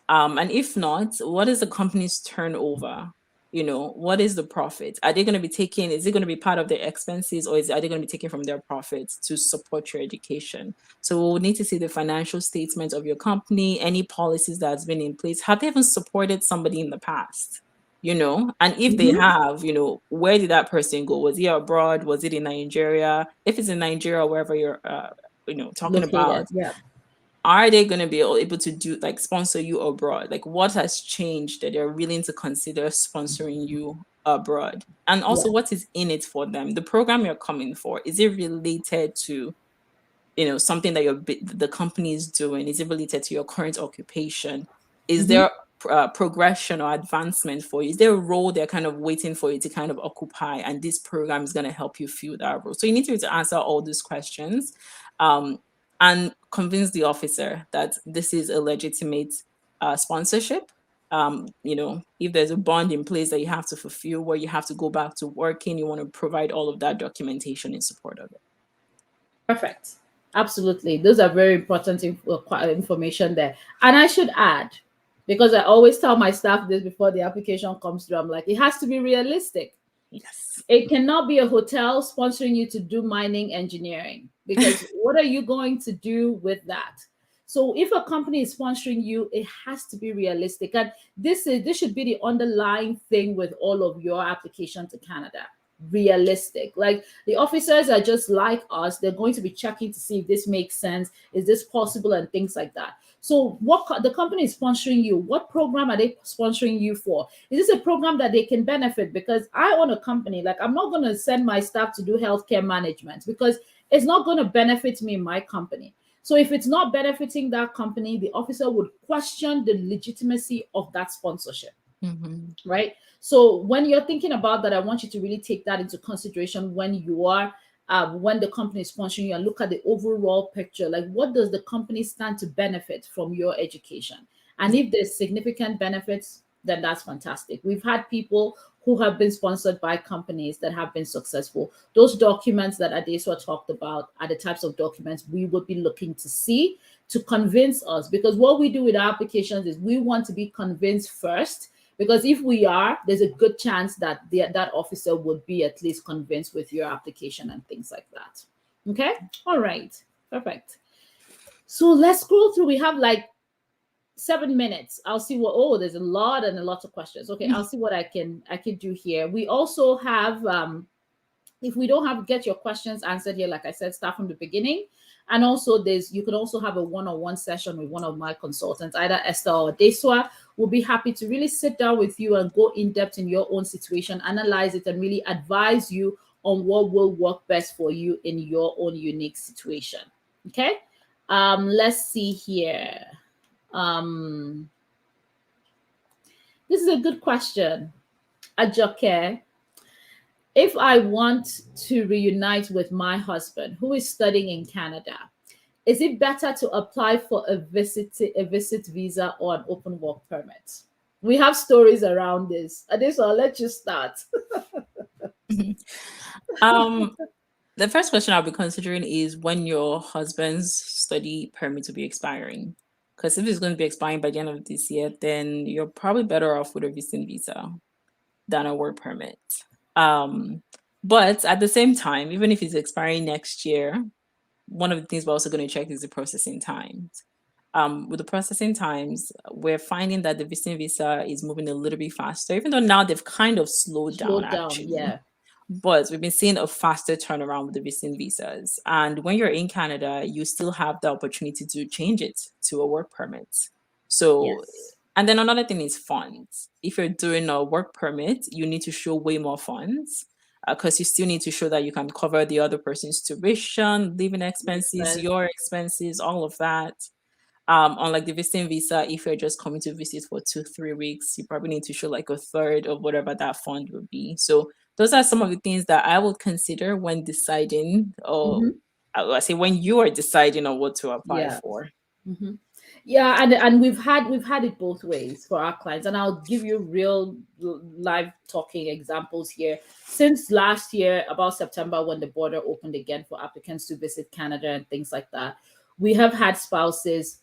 And if not, what is the company's turnover? What is the profit? Are they going to be taking, is it going to be part of their expenses, or are they going to be taking from their profits to support your education? So we'll need to see the financial statement of your company, any policies that's been in place. Have they even supported somebody in the past? And if they have, where did that person go? Was he abroad? Was it in Nigeria? If it's in Nigeria, wherever you're, talking about, are they going to be able to do sponsor you abroad? Like, what has changed that they're willing to consider sponsoring you abroad? And also, what is in it for them? The program you're coming for, is it related to something that the company is doing? Is it related to your current occupation? Is there progression or advancement for you? Is there a role they're kind of waiting for you to kind of occupy, and this program is going to help you fill that role? So you need to be able to answer all these questions and convince the officer that this is a legitimate sponsorship, if there's a bond in place that you have to fulfill where you have to go back to working, you want to provide all of that documentation in support of it. Perfect. Absolutely. Those are very important information there. And I should add, because I always tell my staff this before the application comes through, I'm like, it has to be realistic. Yes. It cannot be a hotel sponsoring you to do mining engineering, because what are you going to do with that? So if a company is sponsoring you, it has to be realistic. And this should be the underlying thing with all of your application to Canada. Realistic. Like, the officers are just like us. They're going to be checking to see if this makes sense. Is this possible? And things like that. So what the company is sponsoring you, what program are they sponsoring you for? Is this a program that they can benefit? Because I own a company, like, I'm not going to send my staff to do healthcare management because it's not going to benefit me in my company. So if it's not benefiting that company, the officer would question the legitimacy of that sponsorship. Mm-hmm. Right? So when you're thinking about that, I want you to really take that into consideration when you are when the company is sponsoring you, and look at the overall picture. Like, what does the company stand to benefit from your education? And if there's significant benefits, then that's fantastic. We've had people who have been sponsored by companies that have been successful. Those documents that Adesuwa talked about are the types of documents we would be looking to see to convince us, because what we do with our applications is we want to be convinced first. Because if we are, there's a good chance that that officer would be at least convinced with your application and things like that. Okay? All right. Perfect. So let's scroll through. We have like 7 minutes. I'll see what, there's a lot of questions. Okay, I'll see what I can do here. We also have, if we don't get your questions answered here, like I said, start from the beginning. And also you could also have a one-on-one session with one of my consultants, either Esther or Adesuwa. We'll be happy to really sit down with you and go in depth in your own situation, analyze it, and really advise you on what will work best for you in your own unique situation. Okay. Let's see here. This is a good question. Ajoke, if I want to reunite with my husband who is studying in Canada, is it better to apply for a visit visa or an open work permit? We have stories around this. Adesuwa, I'll let you start. The first question I'll be considering is when your husband's study permit will be expiring. Because if it's going to be expiring by the end of this year, then you're probably better off with a visiting visa than a work permit. But at the same time, even if it's expiring next year, one of the things we're also going to check is the processing times. With the processing times, we're finding that the visiting visa is moving a little bit faster, even though now they've kind of slowed down actually. Yeah. But we've been seeing a faster turnaround with the visiting visas. And when you're in Canada, you still have the opportunity to change it to a work permit. So, Yes. And then another thing is funds. If you're doing a work permit, you need to show way more funds because you still need to show that you can cover the other person's tuition, living expenses, your expenses, all of that. Unlike the visiting visa, if you're just coming to visit for 2-3 weeks, you probably need to show like a third of whatever that fund would be. So those are some of the things that I would consider when deciding, or I say when you are deciding on what to apply for. Mm-hmm. Yeah, and we've had it both ways for our clients, and I'll give you real live talking examples here. Since last year, about September, when the border opened again for applicants to visit Canada and things like that, we have had spouses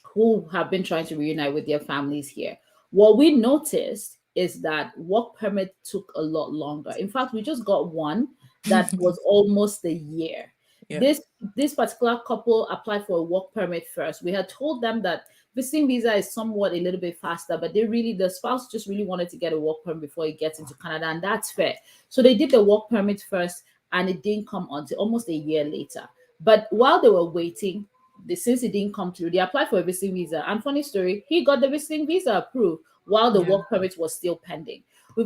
who have been trying to reunite with their families here. What we noticed is that work permit took a lot longer. In fact, we just got one that was almost a year. Yeah. This particular couple applied for a work permit first. We had told them that visiting visa is somewhat a little bit faster, but the spouse just really wanted to get a work permit before he gets into Canada, and that's fair. So they did the work permit first, and it didn't come until almost a year later. But while they were waiting, since it didn't come through, they applied for a visiting visa. And funny story, he got the visiting visa approved while the work permit was still pending. We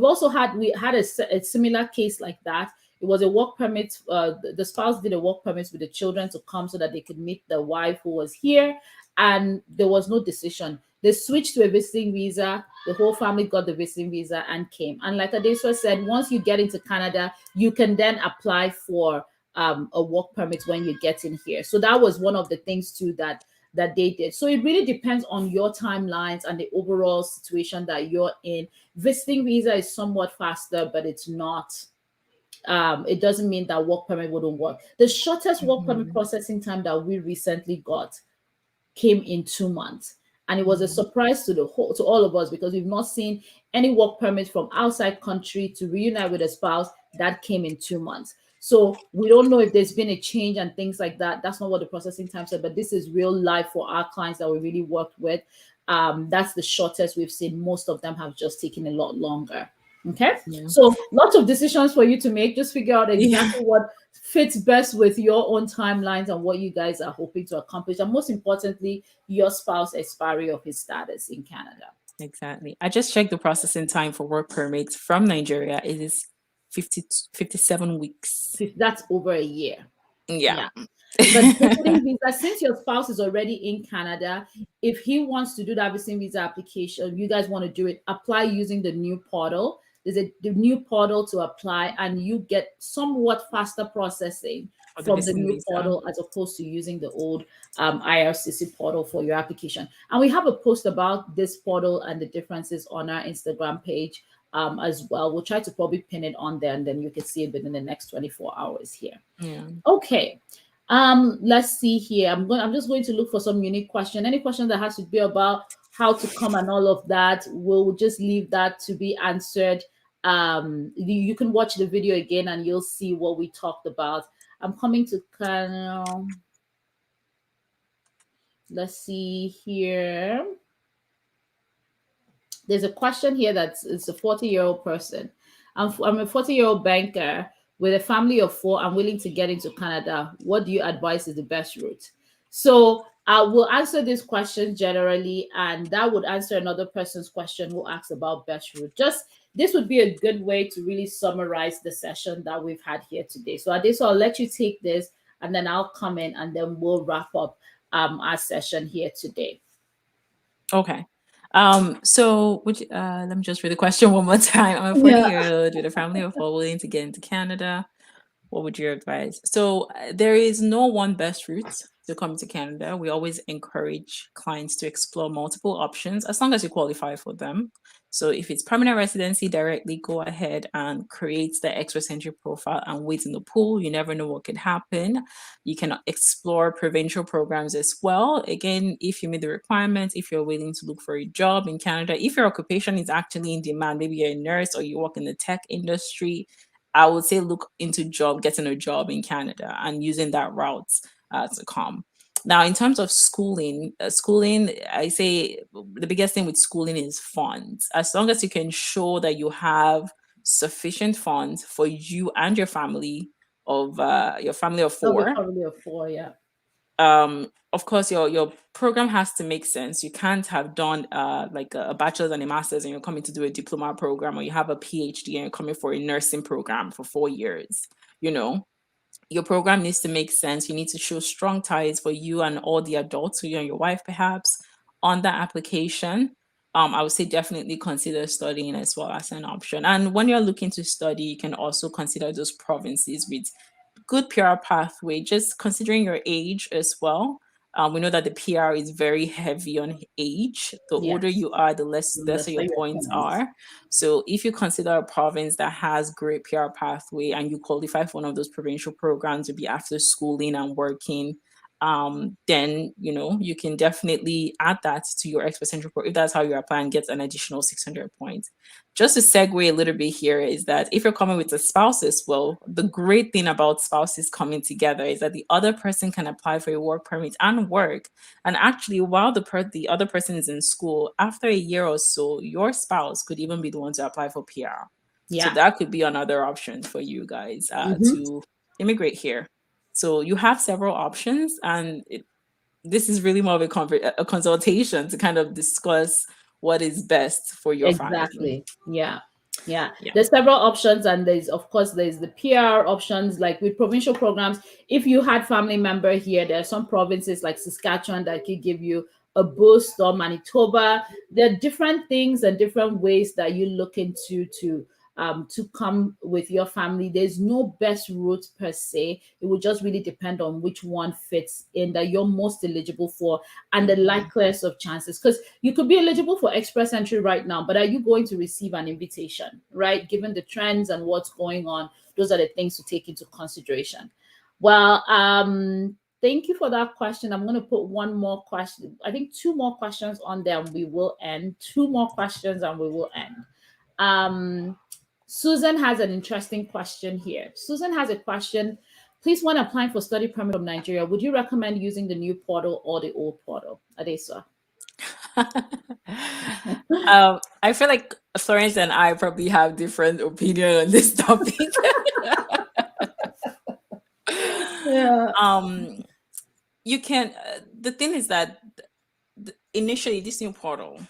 had a similar case like that. It was a work permit. The spouse did a work permit with the children to come so that they could meet the wife who was here, and there was no decision. They switched to a visiting visa. The whole family got the visiting visa and came. And like Adesuwa said, once you get into Canada, you can then apply for a work permit when you get in here. So that was one of the things too that that they did. So it really depends on your timelines and the overall situation that you're in. Visiting visa is somewhat faster, but it's not. It doesn't mean that work permit wouldn't work. The shortest work permit processing time that we recently got came in 2 months. And it was a surprise to to all of us, because we've not seen any work permit from outside country to reunite with a spouse that came in 2 months. So we don't know if there's been a change and things like that. That's not what the processing time said, but this is real life for our clients that we really worked with. That's the shortest we've seen. Most of them have just taken a lot longer. Okay. Yeah. So lots of decisions for you to make. Just figure out exactly Yeah. what fits best with your own timelines and what you guys are hoping to accomplish. And most importantly, your spouse expiry of his status in Canada. Exactly. I just checked the processing time for work permits from Nigeria. It is 57 weeks. That's over a year. Yeah. But visiting visa, since your spouse is already in Canada, if he wants to do that visiting visa application, you guys want to do it, apply using the new portal. There's the new portal to apply, and you get somewhat faster processing from the new portal as opposed to using the old IRCC portal for your application. And we have a post about this portal and the differences on our Instagram page as well. We'll try to probably pin it on there, and then you can see it within the next 24 hours here. Yeah. Okay. Let's see here. I'm just going to look for some unique question. Any question that has to be about how to come and all of that, we'll just leave that to be answered. You can watch the video again and you'll see what we talked about. I'm coming to Kano. Let's see here. There's a question here it's a 40-year-old person. I'm a 40-year-old banker with a family of 4. I'm willing to get into Canada. What do you advise is the best route? So I will answer this question generally, and that would answer another person's question who asks about best route. This would be a good way to really summarize the session that we've had here today. So Adesuwa, I'll let you take this, and then I'll come in, and then we'll wrap up our session here today. Okay. So let me just read the question one more time. I'm a 40-year-old with a family of 4 willing to get into Canada. What would you advise? So there is no one best route to come to Canada. We always encourage clients to explore multiple options as long as you qualify for them. So if it's permanent residency directly, go ahead and create the extra-centric profile and wait in the pool. You never know what could happen. You can explore provincial programs as well. Again, if you meet the requirements, if you're willing to look for a job in Canada, if your occupation is actually in demand, maybe you're a nurse or you work in the tech industry, I would say look into getting a job in Canada and using that route to come. Now, in terms of schooling, I say the biggest thing with schooling is funds. As long as you can show that you have sufficient funds for you and your family of 4. Your family of 4, yeah. Of course, your program has to make sense. You can't have done like a bachelor's and a master's and you're coming to do a diploma program, or you have a PhD and you're coming for a nursing program for 4 years. Your program needs to make sense. You need to show strong ties for you and all the adults, so you and your wife perhaps, on that application. I would say definitely consider studying as well as an option. And when you're looking to study, you can also consider those provinces with good PR pathway, just considering your age as well. We know that the PR is very heavy on age. The older you are, the lesser your points are. So if you consider a province that has great PR pathway and you qualify for one of those provincial programs to be after schooling and working, then you can definitely add that to your extra-centric report if that's how you apply, and get an additional 600 points. Just to segue a little bit here is that if you're coming with a spouse as well, the great thing about spouses coming together is that the other person can apply for a work permit and work. And actually, while the other person is in school, after a year or so, your spouse could even be the one to apply for PR. So that could be another option for you guys to immigrate here. So you have several options, and this is really more of a consultation to kind of discuss what is best for your family. Yeah. There's several options, and there's the PR options. Like with provincial programs, if you had family member here, there are some provinces like Saskatchewan that could give you a boost, or Manitoba. There are different things and different ways that you look into to to come with your family. There's no best route per se. It will just really depend on which one fits in that you're most eligible for and the likeliest of chances. Because you could be eligible for express entry right now, but are you going to receive an invitation, right? Given the trends and what's going on, those are the things to take into consideration. Well, thank you for that question. I'm going to put one more question. I think two more questions on there and we will end. Two more questions and we will end. Susan has an interesting question here. Susan has a question. Please, when applying for study permit from Nigeria, would you recommend using the new portal or the old portal? Adesuwa. I feel like Florence and I probably have different opinion on this topic. Yeah. You can. The thing is that initially, this new portal,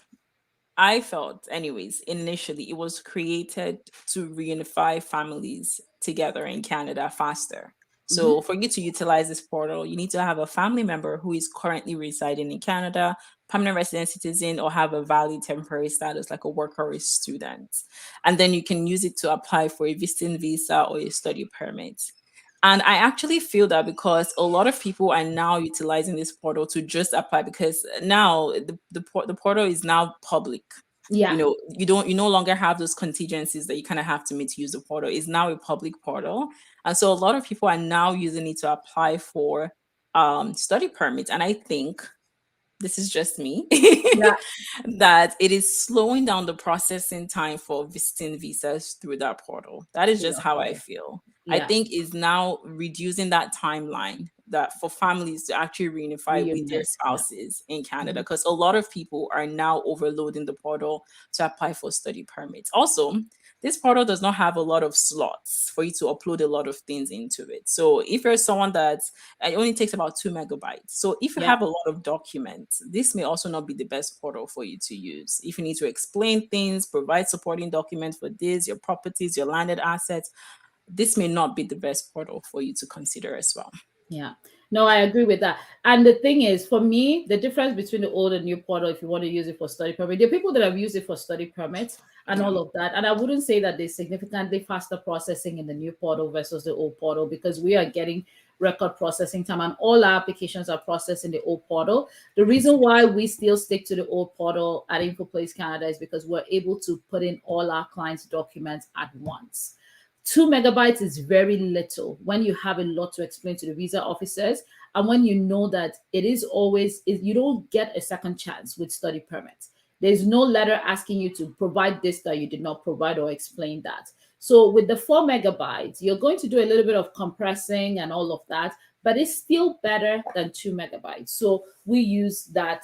I felt, anyways, initially it was created to reunify families together in Canada faster. So, for you to utilize this portal, you need to have a family member who is currently residing in Canada, permanent resident citizen, or have a valid temporary status like a worker or a student. And then you can use it to apply for a visiting visa or a study permit. And I actually feel that because a lot of people are now utilizing this portal to just apply because now the portal is now public. Yeah. You no longer have those contingencies that you kind of have to meet to use the portal. It's now a public portal. And so a lot of people are now using it to apply for study permits. And I think this is just me, Yeah. that it is slowing down the processing time for visiting visas through that portal. That is just how I feel. I Yeah. think is now reducing that timeline that for families to actually reunify with their Reunite, yeah. spouses in Canada, because a lot of people are now overloading the portal to apply for study permits. Also, this portal does not have a lot of slots for you to upload a lot of things into it. So if you're someone that it only takes about 2 MB. So if you Yeah. have a lot of documents, this may also not be the best portal for you to use. If you need to explain things, provide supporting documents for this, your properties, your landed assets, this may not be the best portal for you to consider as well. Yeah. No, I agree with that. And the thing is, for me, the difference between the old and new portal, if you want to use it for study permit, there are people that have used it for study permits and all of that. And I wouldn't say that there's significantly faster processing in the new portal versus the old portal because we are getting record processing time and all our applications are processed in the old portal. The reason why we still stick to the old portal at InfoPlace Canada is because we're able to put in all our clients' documents at once. 2 MB is very little when you have a lot to explain to the visa officers and when you know that it is always you don't get a second chance with study permits. There's no letter asking you to provide this that you did not provide or explain that. So with the 4 MB, you're going to do a little bit of compressing and all of that, but it's still better than 2 MB. So we use that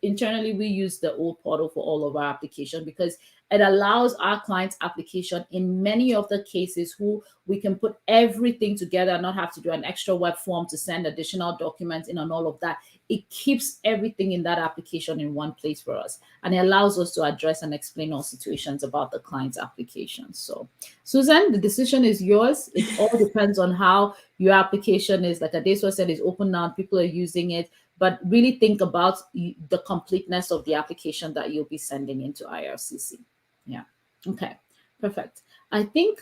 internally. We use the old portal for all of our application because it allows our client's application in many of the cases who we can put everything together and not have to do an extra web form to send additional documents in and all of that. It keeps everything in that application in one place for us. And it allows us to address and explain all situations about the client's application. So, Susan, the decision is yours. It all depends on how your application is. Like Adesuwa said, is open now. People are using it. But really think about the completeness of the application that you'll be sending into IRCC. Yeah. Okay. Perfect. I think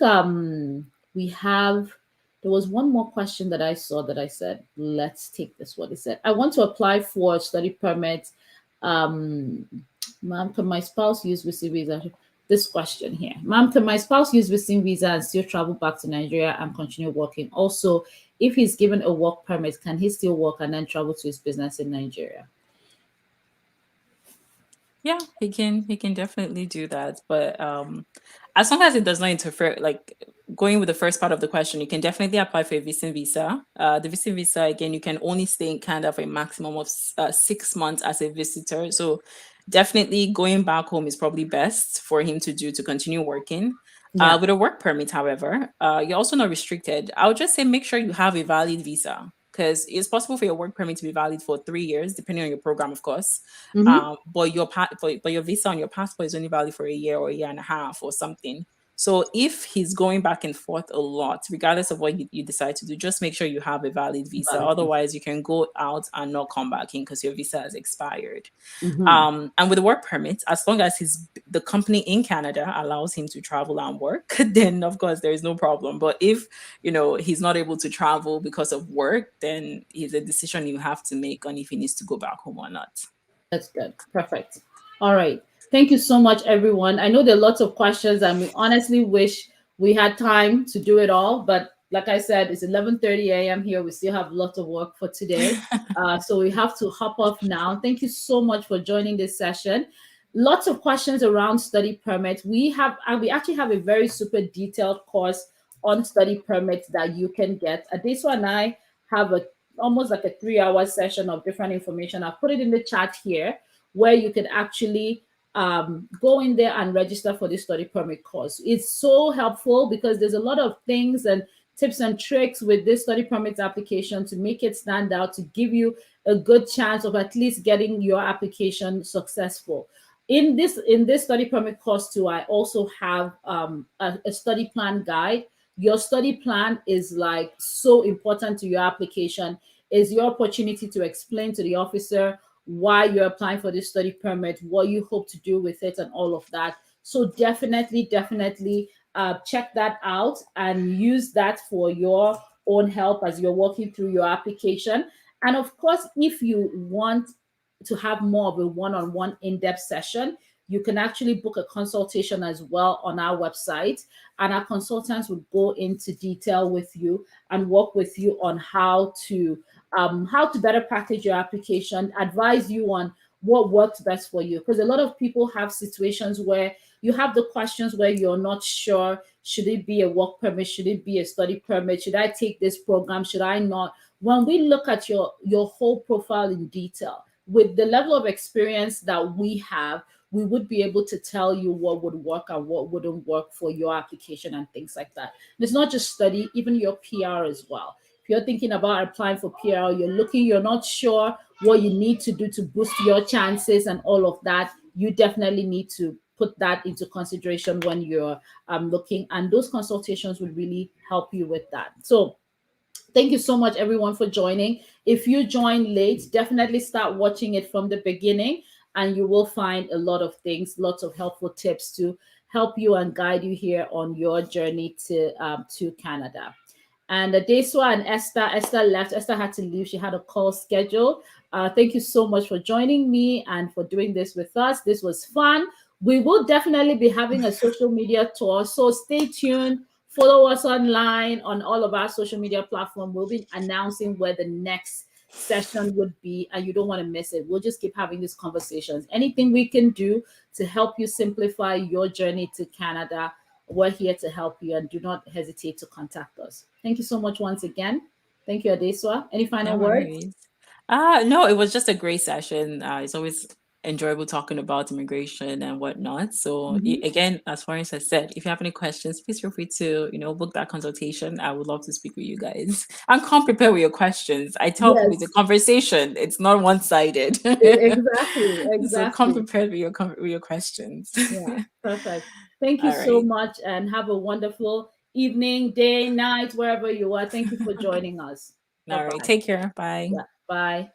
we have. There was one more question that I saw that I said, let's take this. What it said. I want to apply for a study permit. Ma'am, can my spouse use visiting visa? This question here. Ma'am, can my spouse use visiting visa and still travel back to Nigeria and continue working? Also, if he's given a work permit, can he still work and then travel to his business in Nigeria? Yeah, he can definitely do that. But as long as it does not interfere, like going with the first part of the question, you can definitely apply for a visiting visa. The visiting visa, again, you can only stay in Canada for a maximum of 6 months as a visitor. So definitely going back home is probably best for him to do to continue working. Yeah. With a work permit, however, you're also not restricted. I would just say make sure you have a valid visa because it's possible for your work permit to be valid for 3 years, depending on your program, of course. Mhm. But your visa on your passport is only valid for a year or a year and a half or something. So if he's going back and forth a lot, regardless of what you decide to do, just make sure you have a valid visa. Valid. Otherwise, you can go out and not come back in because your visa has expired. Mhm. And with the work permit, as long as the company in Canada allows him to travel and work, then of course there is no problem. But if he's not able to travel because of work, then it's a decision you have to make on if he needs to go back home or not. That's good. Perfect. All right. Thank you so much, everyone. I know there are lots of questions, and we honestly wish we had time to do it all. But like I said, it's 11:30 a.m. here. We still have lots of work for today. So we have to hop off now. Thank you so much for joining this session. Lots of questions around study permits. We actually have a very super detailed course on study permits that you can get. Adesuwa and I have almost like a 3-hour session of different information. I'll put it in the chat here where you can actually go in there and register for the study permit course. It's so helpful because there's a lot of things and tips and tricks with this study permit application to make it stand out, to give you a good chance of at least getting your application successful. In this study permit course too, I also have a study plan guide. Your study plan is like so important to your application. Is your opportunity to explain to the officer why you're applying for this study permit, what you hope to do with it, and all of that. So definitely check that out and use that for your own help as you're working through your application. And of course, if you want to have more of a one-on-one in-depth session, you can actually book a consultation as well on our website, and our consultants would go into detail with you and work with you on how to better package your application, advise you on what works best for you. Because a lot of people have situations where you have the questions where you're not sure, should it be a work permit, should it be a study permit, should I take this program, should I not? When we look at your whole profile in detail, with the level of experience that we have, we would be able to tell you what would work and what wouldn't work for your application and things like that. And it's not just study, even your PR as well. If you're thinking about applying for PR, you're not sure what you need to do to boost your chances and all of that, you definitely need to put that into consideration when you're looking, and those consultations would really help you with that. So thank you so much, everyone, for joining. If you join late, definitely start watching it from the beginning, and you will find a lot of things, lots of helpful tips to help you and guide you here on your journey to Canada. And Adesuwa and Esther left. Esther had to leave. She had a call scheduled. Thank you so much for joining me and for doing this with us. This was fun. We will definitely be having a social media tour, so stay tuned. Follow us online on all of our social media platforms. We'll be announcing where the next session would be, and you don't want to miss it. We'll just keep having these conversations. Anything we can do to help you simplify your journey to Canada, we're here to help you, and do not hesitate to contact us. Thank you so much once again. Thank you, Adesuwa. Any final No words? worries. No, it was just a great session. It's always enjoyable talking about immigration and whatnot. So again, as Florence has said, if you have any questions, please feel free to, book that consultation. I would love to speak with you guys. And come prepared with your questions. I tell people it's a conversation. It's not one-sided. Exactly. So come prepared with your questions. Yeah, perfect. Thank you so much, and have a wonderful evening, day, night, wherever you are. Thank you for joining us. All right. Take care. Bye. Yeah, bye.